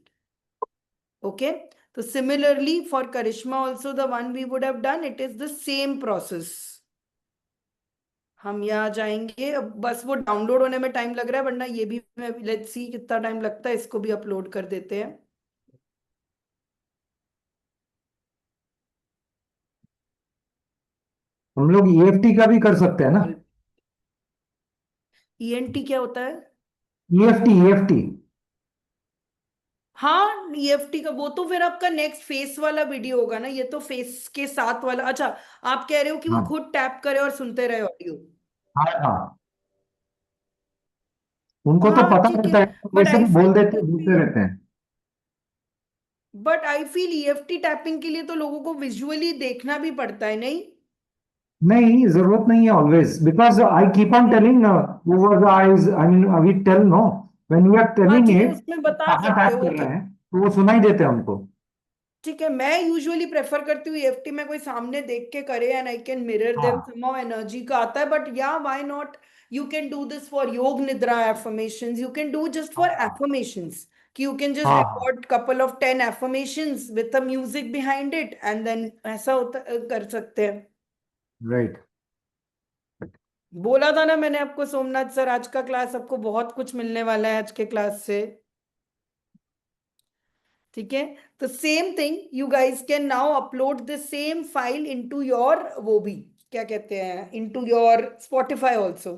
Okay. So similarly for Karishma also, the one we would have done, it is the same process. हम यहाँ जाएंगे. अब बस वो download होने में time लग रहा है, वरना ये भी लेट्स सी कितना टाइम लगता है. इसको भी अपलोड कर देते हैं. हम लोग EFT का भी कर सकते हैं ना. ENT क्या होता है? EFT. हाँ, EFT का वो तो फिर आपका नेक्स्ट फेस वाला वीडियो होगा ना. ये तो फेस के साथ वाला. अच्छा, आप कह रहे हो कि वो हाँ. खुद टैप करे और सुनते रहे ऑडियो. हाँ. उनको तो हाँ पता ठीक रहता है. है, बट वैसे आई भी बोल देते बोलते रहते हैं. फील EFT टैपिंग के लिए तो लोगों को विजुअली देखना भी पड़ता है, नहीं? नहीं, जरूरत नहीं है always, because I keep on telling over the eyes. I mean we tell no when we are हाँ टेलिंग ठीक है, इट उसमें बता कहाँ सकते टैप हो. कर ओके, रहे हैं तो वो सुनाई देते हैं हमको. ठीक है. मैं यूजुअली प्रेफर करती हूँ EFT में कोई सामने देख के करे and I can mirror them. हाँ. समहाउ एनर्जी का आता है. बट या why not, you can do this for योग निद्रा affirmations. You can do just for affirmations कि यू कैन जस्ट हाँ. Record couple of 10 affirmations with a music behind it and then ऐसा होता कर सकते हैं. राइट. बोला था ना मैंने आपको सोमनाथ सर, आज का क्लास आपको बहुत कुछ मिलने वाला है आज के क्लास से. ठीक है. तो same thing you guys can now upload the same file into your, वो भी क्या कहते हैं, इनटू योर स्पॉटिफाई ऑल्सो.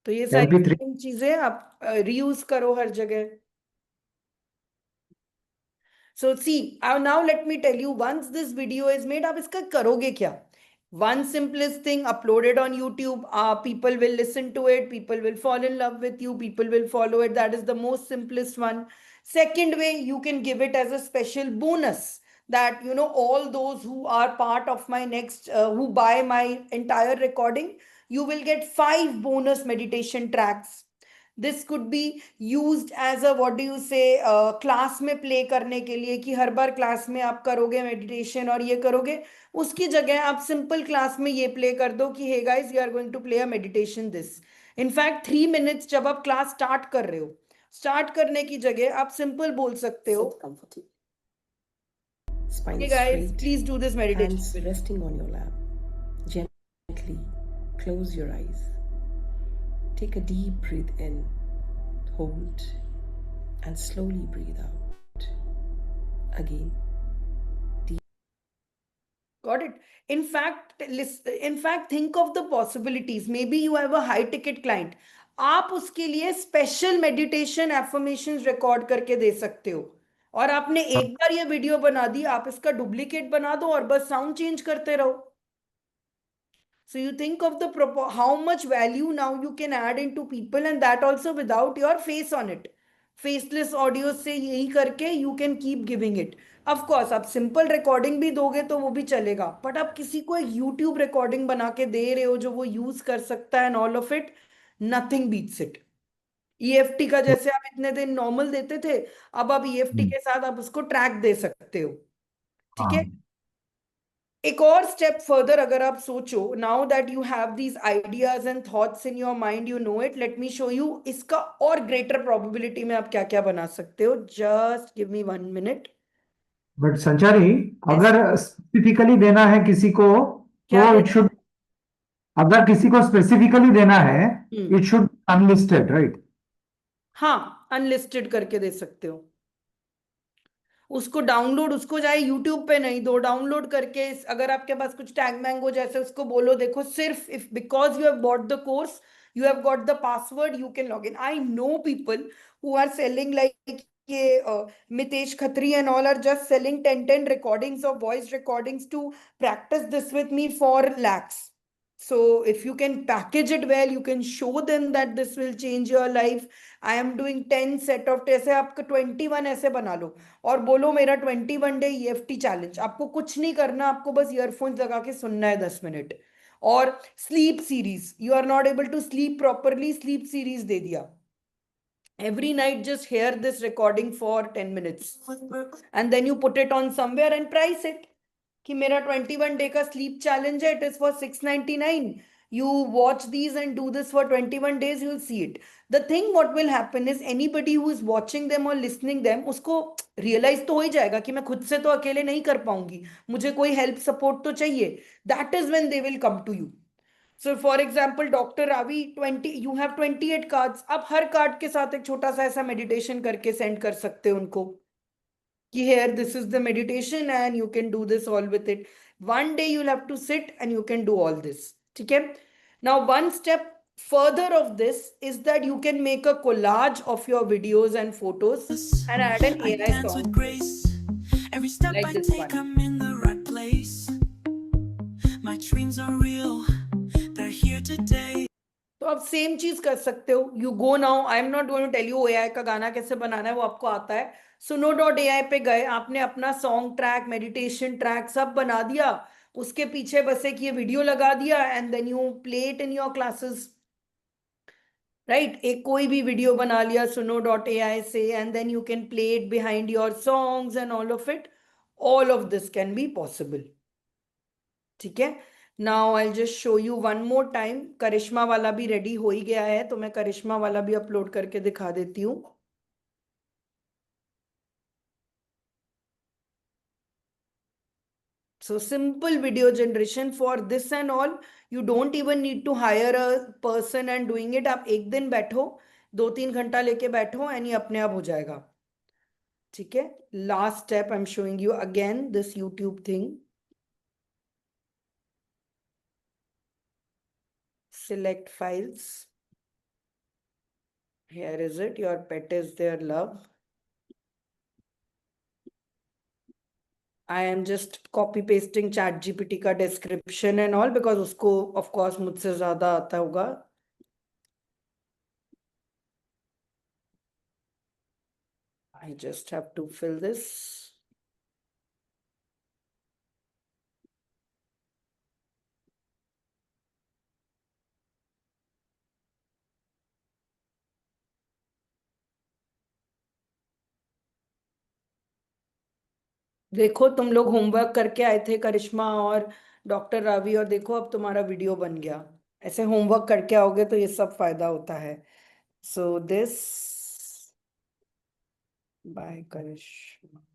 तो ये सारी MP3. सेम चीजें आप रीयूज करो हर जगह. So see, now let me tell you, once this video is made, आप इसका करोगे क्या? One simplest thing, upload it on YouTube. People will listen to it. People will fall in love with you. People will follow it. That is the most simplest one. Second way, you can give it as a special bonus that, you know, all those who are part of my next, who buy my entire recording, you will get 5 bonus meditation tracks. This could be used as a what do you say class में play करने के लिए, कि हर बार class में आप करोगे meditation और ये करोगे, उसकी जगह आप सिंपल क्लास में ये प्ले कर दो कि hey guys we are going to play a meditation this. In fact 3 minutes जब आप क्लास स्टार्ट कर रहे हो, स्टार्ट करने की जगह आप सिंपल बोल सकते हो, Spine hey guys straight, please do this meditation. hands resting on your lap. Gently close your eyes. Take a deep breath in, hold, and slowly breathe out. Again. Got it. In fact, think of the possibilities. Maybe you have a high ticket client. आप उसके लिए special meditation affirmations record करके दे सकते हो. और आपने एक बार ये वीडियो बना दी, आप इसका डुप्लीकेट बना दो और बस साउंड चेंज करते रहो. So you think of the how much value now you can add into people, and that also without your face on it. Faceless audio से यही करके you can keep giving it. Of course आप simple recording भी दोगे तो वो भी चलेगा, but आप किसी को एक YouTube recording बना के दे रहे हो जो वो use कर सकता है and all of it, nothing beats it. EFT का जैसे आप इतने दिन नॉर्मल देते थे, अब आप EFT के साथ आप उसको ट्रैक दे सकते हो. ठीक है. एक और स्टेप फर्दर अगर आप सोचो, now that you have these ideas and thoughts in your mind, you know it, late me show you इसका और ग्रेटर प्रोबेबिलिटी में आप क्या क्या बना सकते हो. Just give me 1 minute. But संचारी, अगर स्पेसिफिकली देना है किसी को क्या तो इट शुड, अगर किसी को स्पेसिफिकली देना है hmm. It should unlisted, right? हाँ, अनलिस्टेड करके दे सकते हो. उसको डाउनलोड, उसको जाए यूट्यूब पे नहीं दो, डाउनलोड करके अगर आपके पास कुछ टैग मैंगो जैसे, उसको बोलो देखो सिर्फ if because you have bought the course, you have got the password, you can log in. I know people who are selling like Mitesh Khatri and all are just selling 10 recordings of voice recordings to practice this with me for lakhs. So if you can package it well, you can show them that this will change your life. I am doing 10 set of ऐसे आपका 21 ऐसे बना लो और बोलो मेरा 21 day EFT challenge. आपको कुछ नहीं करना, आपको बस ईयरफोन्स लगा के सुनना है 10 मिनट. और sleep series, you are not able to sleep properly, sleep series दे दिया. Every night just hear this recording for 10 minutes and then you put it on somewhere and price it कि मेरा 21 डे का स्लीप चैलेंज है, it is for 699. You watch these and do this for 21 days, you'll see it. The thing what will happen is anybody who is watching them or listening them, उसको realize तो हो ही जाएगा कि मैं खुद से तो अकेले नहीं कर पाऊंगी, मुझे कोई help support तो चाहिए. That is when they will come to you. So for example, Dr. Ravi, 20, you have 28 cards. आप हर कार्ड के साथ एक छोटा सा ऐसा meditation करके send कर सकते हो उनको कि here this is the meditation and you can do this all with it. One day you'll have to sit and you can do all this. ठीक है. Now one step further of this is that you can make a collage of your videos and photos and add an AI song like this one. I'm in the right place. My dreams are real. They're here today. तो आप same चीज कर सकते हो. You go now, I am not going to tell you AI का गाना कैसे बनाना है, वो आपको आता है. suno.ai पे गए, आपने अपना सॉन्ग ट्रैक, मेडिटेशन ट्रैक सब बना दिया, उसके पीछे बस एक ये वीडियो लगा दिया and then you play it in your classes. Right, एक कोई भी वीडियो बना लिया suno.ai से and then you can play it behind your songs and all of it. All of this can be possible. ठीक है. Now I just show you one more time. Karishma वाला भी रेडी हो ही गया है, तो मैं करिश्मा वाला भी अपलोड करके दिखा देती हूँ. So simple video generation for this and all. You don't even need to hire a person and doing it. आप एक दिन बैठो, 2-3 घंटा लेके बैठो and ये अपने आप हो जाएगा. ठीक है. Last step I'm showing you again this YouTube thing. Select files. Here is it. Your pet is their love. I am just copy pasting ChatGPT का description and all because उसको of course मुझसे ज़्यादा आता होगा. I just have to fill this. देखो तुम लोग homework करके आए थे करिश्मा और डॉक्टर रावी, और देखो अब तुम्हारा वीडियो बन गया. ऐसे होमवर्क करके आओगे तो ये सब फायदा होता है. So this by Karishma.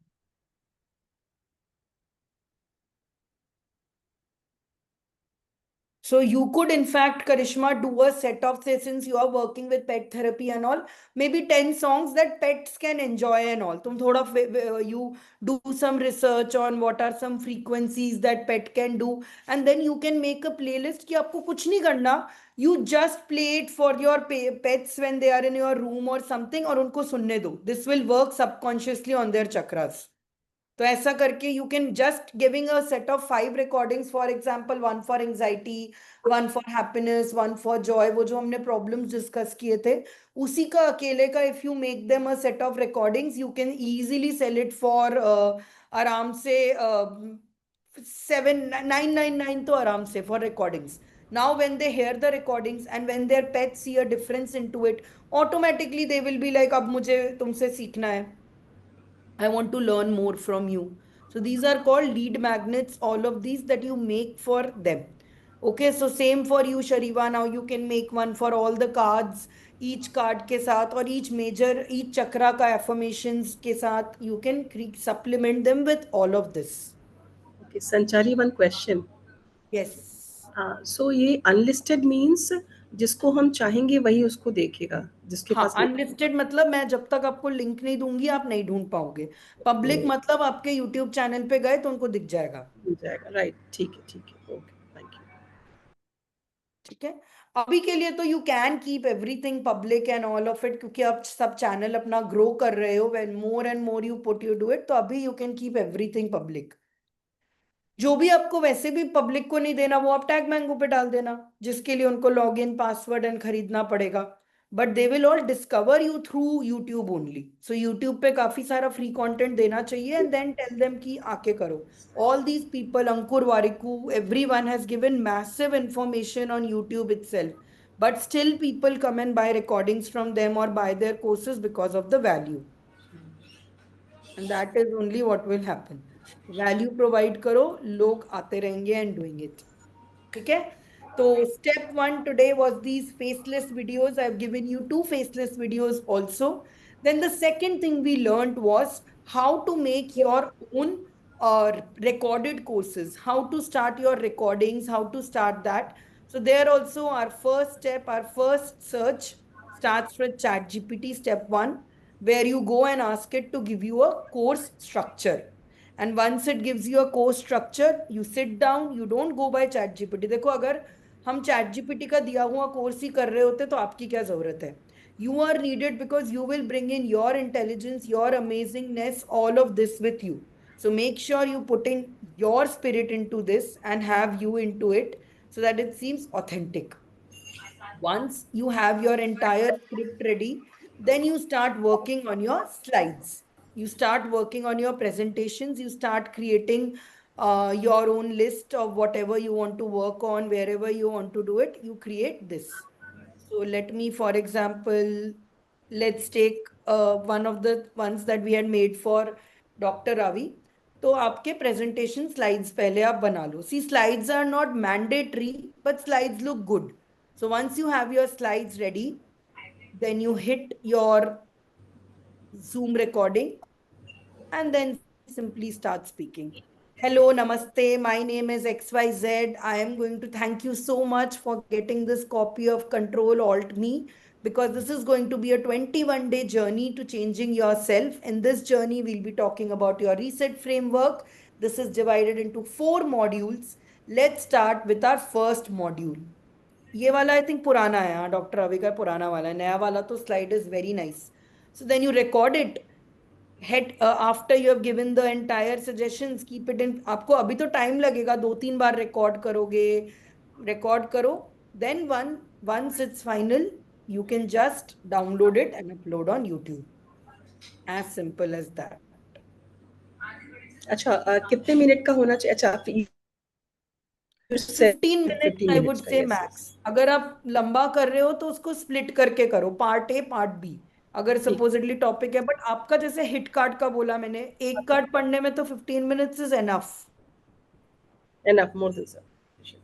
So you could in fact, Karishma, do a set of, say, since you are working with pet therapy and all, maybe 10 songs that pets can enjoy and all. तुम थोड़ा you do some research on what are some frequencies that pet can do, and then you can make a playlist कि आपको कुछ नहीं करना. You just play it for your pets when they are in your room or something और उनको सुनने दो. This will work subconsciously on their chakras. तो ऐसा करके you can just giving a set of 5 recordings, for example, one for anxiety, one for happiness, one for joy, वो जो हमने problems discuss किए थे, उसी का अकेले का if you make them a set of recordings, you can easily sell it for आराम से 7,999 तो आराम से for recordings. Now when they hear the recordings and when their pets see a difference into it, automatically they will be like, अब मुझे तुमसे सीखना है, I want to learn more from you. So these are called lead magnets, all of these that you make for them. Okay, so same for you, Shariva. Now you can make one for all the cards, each card के साथ और each major, each chakra का affirmations के साथ, you can supplement them with all of this. Okay, Sanchari, one question. Yes. So ये unlisted means जिसको हम चाहेंगे वही उसको देखेगा, जिसके हाँ, पास अनलिस्टेड मतलब मैं जब तक आपको लिंक नहीं दूंगी आप नहीं ढूंढ पाओगे. पब्लिक मतलब आपके यूट्यूब चैनल पे गए तो उनको दिख जाएगा. मिल जाएगा. राइट, ठीक है. Okay, thank you. ठीक है, अभी के लिए तो you can keep everything public and all of it, क्योंकि आप सब चैनल अपना ग्रो कर रहे हो. When more and more you put you do it, तो अभी you can keep everything public. जो भी आपको वैसे भी पब्लिक को नहीं देना वो आप टैग मैंगो पे डाल देना, जिसके लिए उनको लॉग इन पासवर्ड एंड खरीदना पड़ेगा. But they will all discover you through YouTube only. So YouTube पे काफी सारा फ्री कंटेंट देना चाहिए एंड देन टेल देम कि आके करो. All these people, Ankur Wariku, everyone has given massive information on YouTube itself. But still people come and buy recordings from them or buy their courses because of the value. And that is only what will happen. Value provide करो, लोग आते रहेंगे and doing it. ठीक है? So step 1 today was these faceless videos. I've given you 2 faceless videos also. Then the second thing we learned was how to make your own recorded courses, how to start your recordings, how to start that. So there also our first step, our first search starts with ChatGPT, step 1, where you go and ask it to give you a course structure. And once it gives you a course structure, you sit down, you don't go by ChatGPT. देखो, अगर हम ChatGPT का दिया हुआ course ही कर रहे होते तो आपकी क्या जरूरत है? You are needed because you will bring in your intelligence, your amazingness, all of this with you. So make sure you put in your spirit into this and have you into it so that it seems authentic. Once you have your entire script ready, then you start working on your slides. You start working on your presentations. You start creating your own list of whatever you want to work on, wherever you want to do it. You create this. So let me, for example, let's take one of the ones that we had made for Dr. Ravi. तो आपके presentation slides पहले आप बना लो. See, slides are not mandatory, but slides look good. So once you have your slides ready, then you hit your Zoom recording and then simply start speaking. Hello, namaste. My name is XYZ. I am going to thank you so much for getting this copy of Control Alt Me, because this is going to be a 21-day journey to changing yourself. In this journey, we'll be talking about your reset framework. This is divided into 4 modules. Let's start with our first module. ये वाला I think पुराना है, हाँ, doctor Ravi का पुराना वाला है. नया वाला तो slide is very nice. So then you record it. After you have given the entire suggestions, keep it in. आपको अभी तो टाइम लगेगा, 2-3 बार रिकॉर्ड करोगे, रिकॉर्ड करो. Then once it's final, you can just download it and upload on YouTube. As simple as that. अच्छा, कितने minute का होना चाहिए? अच्छा, 15 minutes I would say max. अगर आप लंबा कर रहे हो तो उसको स्प्लिट करके करो, पार्ट ए पार्ट बी, अगर सपोजिटली टॉपिक है. बट आपका जैसे हिट कार्ड का बोला मैंने, एक कार्ड पढ़ने में तो 15 minutes is enough. Enough, more than sufficient.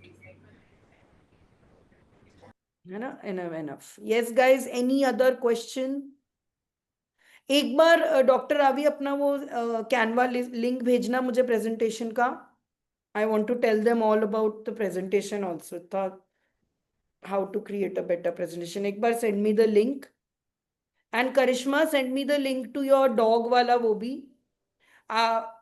है ना? Enough. Yes guys, any other question? एक बार डॉक्टर रावी अपना वो कैनवा लिंक भेजना मुझे प्रेजेंटेशन का. I want to tell them all about the presentation also, how to create a better presentation. एक बार send me the link. And Karishma, send me the link to your dog wala wo bhi.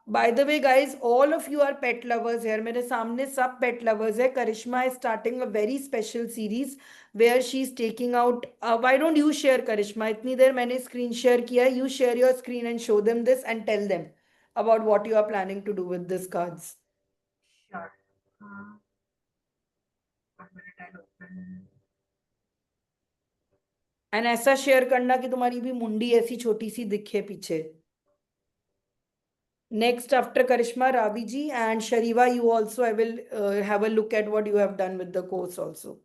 By the way guys, all of you are pet lovers here. मेरे सामने सब pet lovers है. Karishma is starting a very special series where she's taking out. Why don't you share, Karishma? इतनी देर मैंने screen share किया है. You share your screen and show them this and tell them about what you are planning to do with these cards. Sure. 1 minute, I'll open. And ऐसा share करना कि तुम्हारी भी मुंडी ऐसी छोटी सी दिखे पीछे. Next after Karishma, Ravi ji and Shariva, you also, I will have a look at what you have done with the course also.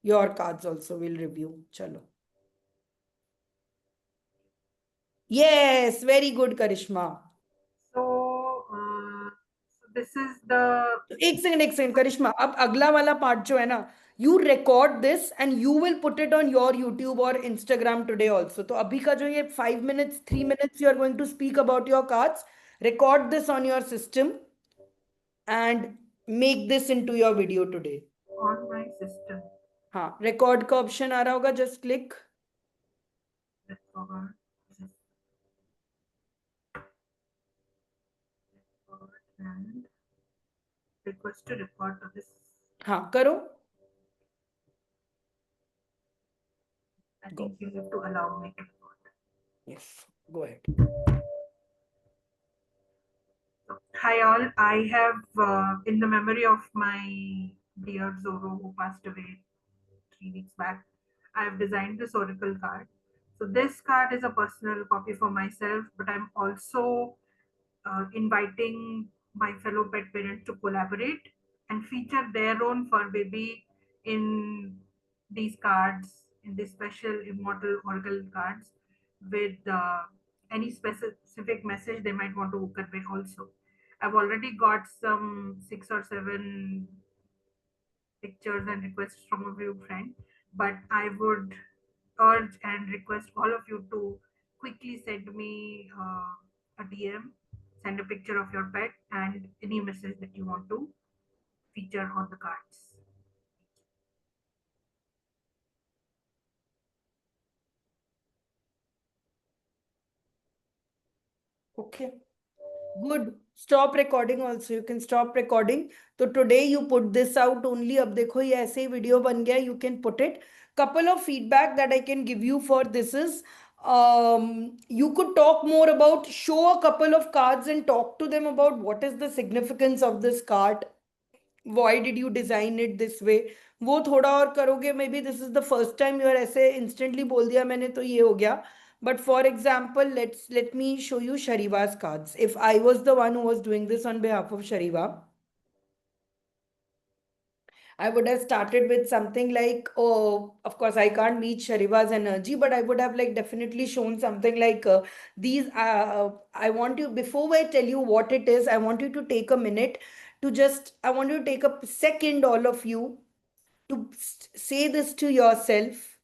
Your cards also will review. Chalo. Yes, very good, Karishma. So, this is the. एक second करिश्मा, अब अगला वाला part जो है ना, you record this and you will put it on your YouTube or Instagram today also. तो अभी का जो ये 5 minutes, 3 minutes you are going to speak about your cards, record this on your system and make this into your video today. On my system. हाँ, record का option आ रहा होगा, just click. Record. And request to record to this. हाँ, करो. I think you have to allow me to record. Yes, go ahead. Hi all, I have in the memory of my dear Zoro who passed away 3 weeks back, I have designed this oracle card. So this card is a personal copy for myself, but I'm also inviting my fellow pet parents to collaborate and feature their own fur baby in these cards, in these special immortal oracle cards with any specific message they might want to convey also. I've already got some 6 or 7 pictures and requests from a few friends, but I would urge and request all of you to quickly send me a DM, send a picture of your pet and any message that you want to feature on the cards. Okay. Good. Stop recording also. You can stop recording. So today you put this out only. अब देखो ये ऐसे ही video बन गया. You can put it. Couple of feedback that I can give you for this is, you could talk more about, show a couple of cards and talk to them about what is the significance of this card. Why did you design it this way? वो थोड़ा और करोगे. Maybe this is the first time you are ऐसे instantly बोल दिया मैंने तो ये हो गया. But for example, let me show you Shariva's cards. If I was the one who was doing this on behalf of Shariva, I would have started with something like, oh, of course, I can't meet Shariva's energy, but I would have like definitely shown something like these. I want you, before I tell you what it is, I want you to take a minute to just, I want you to take a second, all of you, to say this to yourself: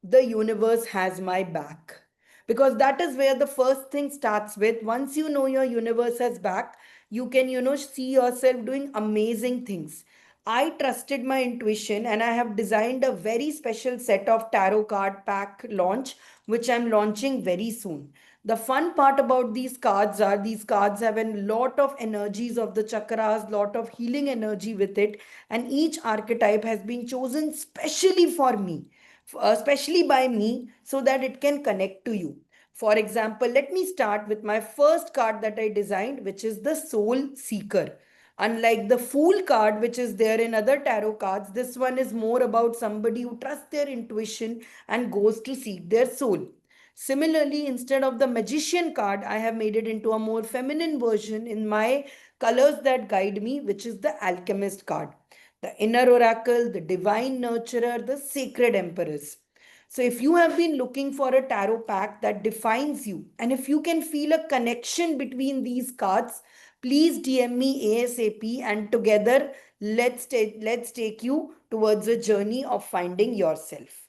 the universe has my back. Because that is where the first thing starts with. Once you know your universe has back, you can, see yourself doing amazing things. I trusted my intuition and I have designed a very special set of tarot card pack launch, which I'm launching very soon. The fun part about these cards are these cards have a lot of energies of the chakras, lot of healing energy with it, and each archetype has been chosen specially for me, especially by me, so that it can connect to you. For example, let me start with my first card that I designed, which is the Soul Seeker. Unlike the Fool card, which is there in other tarot cards, this one is more about somebody who trusts their intuition and goes to seek their soul. Similarly, instead of the Magician card, I have made it into a more feminine version in my colors that guide me, which is the Alchemist card. The Inner Oracle, the Divine Nurturer, the Sacred Empress. So if you have been looking for a tarot pack that defines you, and if you can feel a connection between these cards, please DM me ASAP, and together let's take you towards a journey of finding yourself.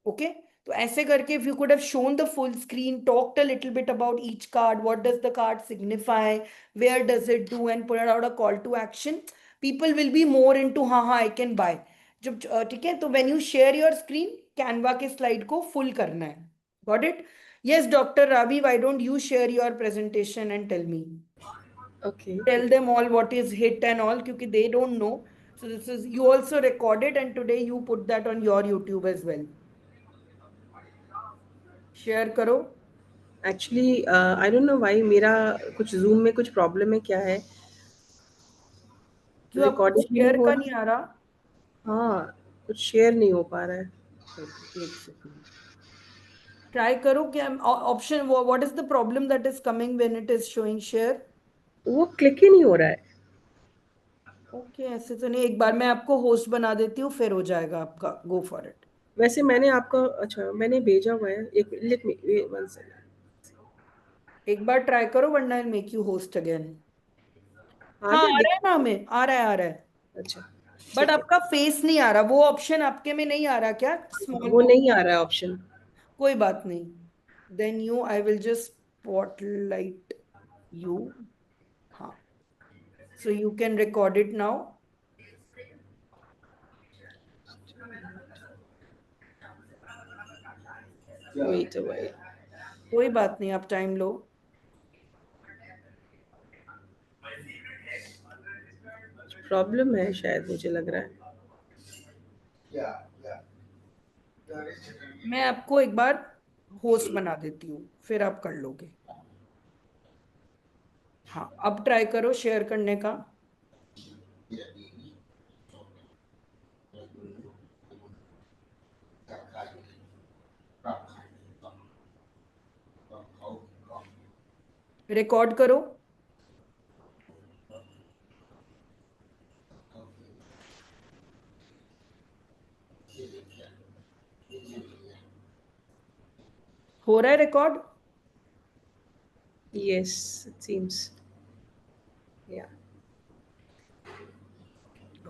Okay? So ऐसे करके, if you could have shown the full screen, talked a little bit about each card, what does the card signify, where does it do, and put out a call to action, people will be more into हाँ I can buy. जब ठीक है, तो when you share your screen, Canva के slide को full करना है. Got it? Yes, Dr. Ravi, why don't you share your presentation and tell me? Okay. Tell them all what is HIT and all, because they don't know. So this is, you also recorded and today you put that on your YouTube as well. Share karo. Actually I don't know why मेरा कुछ zoom में कुछ problem है, क्या है, क्यों आपको recording नहीं शेयर हो का रहा। नहीं आ रहा? हाँ, कुछ शेयर नहीं हो पा रहा है। एक सेकंड। ट्राई करो क्या option, what is the problem that is coming when it is showing share? वो क्लिक ही नहीं हो रहा है। ओके, ऐसे तो नहीं, एक बार मैं आपको होस्ट बना देती हूँ, फिर हो जाएगा आपका, गो फॉर इट। वैसे मैंने आपका, अच्छा मैंने भेजा हुआ है, एक लेट मी वन सेकंड। एक बार ट्राई करो, वरना I make you host again. हाँ हाँ, ना, आ दिख, रहा है ना, हमें आ रहा है, आ रहा है। अच्छा बट ठीक है। आपका फेस नहीं आ रहा, वो ऑप्शन आपके में नहीं आ रहा क्या, स्मॉल वो बॉक्स? नहीं आ रहा है ऑप्शन। कोई बात नहीं, then you, I will just spotlight you. हाँ, so you can record it now. Wait wait, कोई बात नहीं, आप टाइम लो। प्रॉब्लम है शायद, मुझे लग रहा है। मैं आपको एक बार होस्ट बना देती हूँ, फिर आप कर लोगे। हाँ, अब ट्राई करो शेयर करने का। रिकॉर्ड करो। हो रहा है रिकॉर्ड? यस, इट सीम्स, या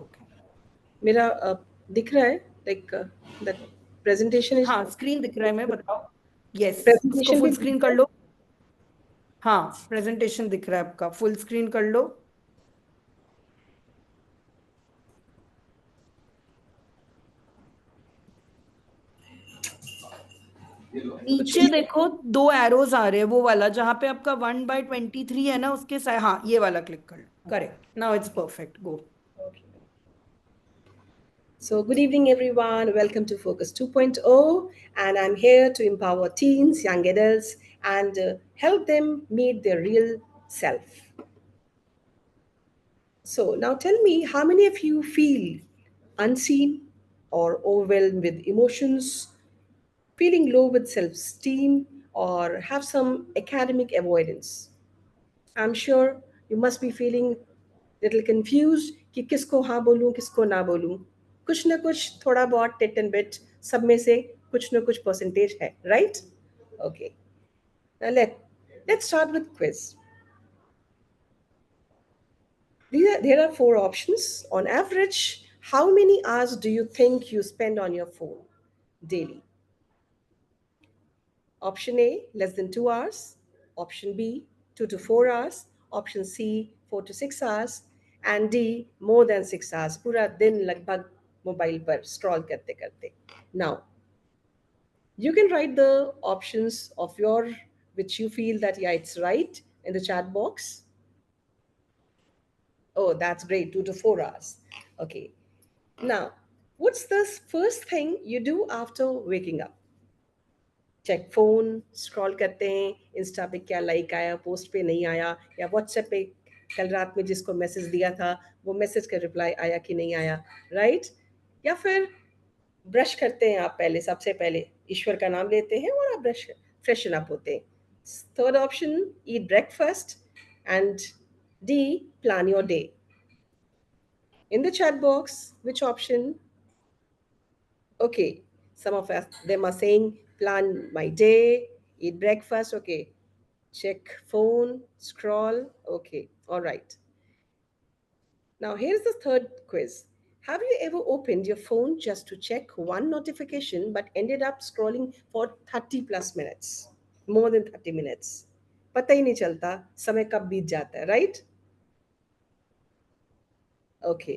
ओके। मेरा दिख रहा है, लाइक दैट प्रेजेंटेशन इज, हाँ, स्क्रीन दिख रहा है, मैं बताओ। यस, इसको प्रेजेंटेशन भी फुल दिख स्क्रीन रहा कर है। लो। हाँ, प्रेजेंटेशन दिख रहा है आपका, फुल स्क्रीन कर लो। कुछ नीचे देखो, दो एरोज आ रहे हैं, वो वाला जहां पे आपका 1/23 है ना, उसके साथ, हाँ, ये वाला क्लिक कर लो। Correct, now it's perfect, go. So, good evening, everyone. Welcome to Focus 2.0, and I'm here to empower teens, young adults, and help them meet their real self. So, now tell me, how many of you feel unseen or overwhelmed with emotions, feeling low with self esteem, or have some academic avoidance? I'm sure you must be feeling little confused कि किसको हाँ बोलूँ किसको ना बोलूँ, कुछ ना कुछ थोड़ा बहुत टिट एंड बिट सब में से कुछ ना कुछ परसेंटेज है, right? Okay, now let's start with quiz. There are four options. On average, how many hours do you think you spend on your phone daily? Option A, less than 2 hours. Option B, 2 to 4 hours. Option C, 4 to 6 hours. And D, more than 6 hours. पूरा दिन लगभग mobile पर scroll करते करते. Now, you can write the options of your, which you feel that, yeah, it's right, in the chat box. Oh, that's great, 2 to 4 hours. Okay. Now, what's the first thing you do after waking up? Check phone, scroll करते हैं, Insta पे क्या like आया, post पे नहीं आया, या WhatsApp पे कल रात में जिसको मैसेज दिया था वो मैसेज का रिप्लाई आया कि नहीं आया, राइट? या फिर ब्रश करते हैं आप, पहले सबसे पहले ईश्वर का नाम लेते हैं और आप ब्रश फ्रेशन अप होते हैं. Third option, eat breakfast. And D, plan your day. In the chat box, which option? Okay, some of us them are saying plan my day, eat breakfast. Okay, check phone, scroll. Okay, all right. Now here's the third quiz. Have you ever opened your phone just to check one notification but ended up scrolling for 30 plus minutes? More than 30 minutes. पता ही नहीं चलता समय कब बीत जाता है, right? Okay.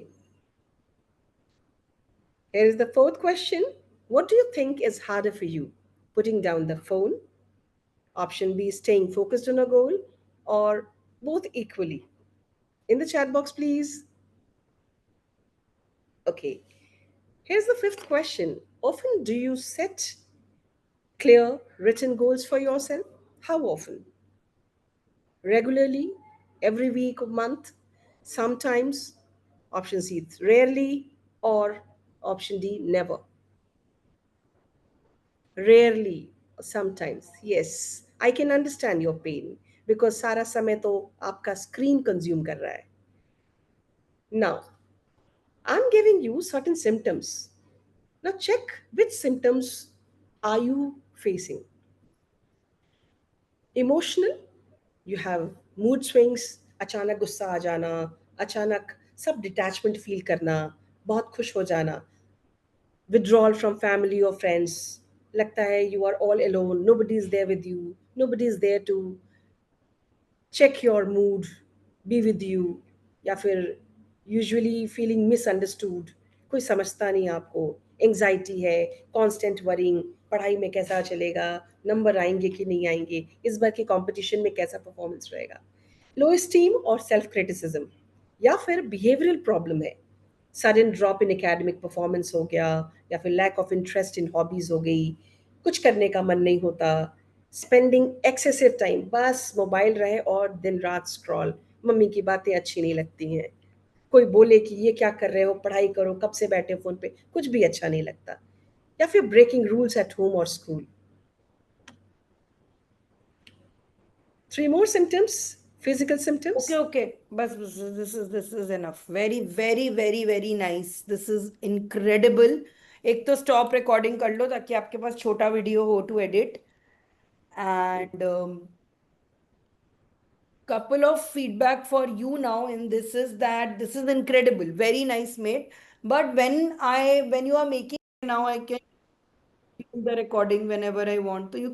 Here is the fourth question. What do you think is harder for you? Putting down the phone? Option B, staying focused on a goal? Or both equally? In the chat box, please. Okay. Here's the fifth question. Often do you set clear written goals for yourself? How often? Regularly, every week or month, sometimes, option C, it's rarely, or option D, never. Rarely, sometimes. Yes, I can understand your pain because सारा समय तो आपका screen consume कर रहा है. Now, I'm giving you certain symptoms. Now check which symptoms are you facing. Emotional, you have mood swings, अचानक गुस्सा आ जाना, अचानक सब डिटैचमेंट फील करना, बहुत खुश हो जाना, withdrawal from family or friends, लगता है you are all alone, nobody is there with you, nobody is there to check your mood, be with you, या फिर usually feeling misunderstood, कोई समझता नहीं आपको, एंग्जाइटी है, कांस्टेंट वरिंग, पढ़ाई में कैसा चलेगा, नंबर आएंगे कि नहीं आएंगे, इस बार के कंपटीशन में कैसा परफॉर्मेंस रहेगा, लो स्टीम और सेल्फ क्रिटिसिज्म, या फिर बिहेवियरल प्रॉब्लम है, sudden drop in academic performance हो गया, या फिर lack of interest in hobbies हो गई, कुछ करने का मन नहीं होता, स्पेंडिंग एक्सेसिव टाइम, बस मोबाइल रहे और दिन रात स्क्रॉल, मम्मी की बातें अच्छी नहीं लगती हैं, कोई बोले कि ये क्या कर रहे हो, पढ़ाई करो, कब से बैठे फोन पे, कुछ भी अच्छा नहीं लगता, या फिर ब्रेकिंग रूल्स एट होम और school. 3 more symptoms, physical symptoms. Okay. Bas, this is enough. Very nice. This is incredible. एक तो stop recording कर लो ताकि आपके पास छोटा वीडियो हो to edit. And couple of feedback for you now in this is that this is incredible. Very nice made. But when you are making now, I can do the recording whenever I want. So you can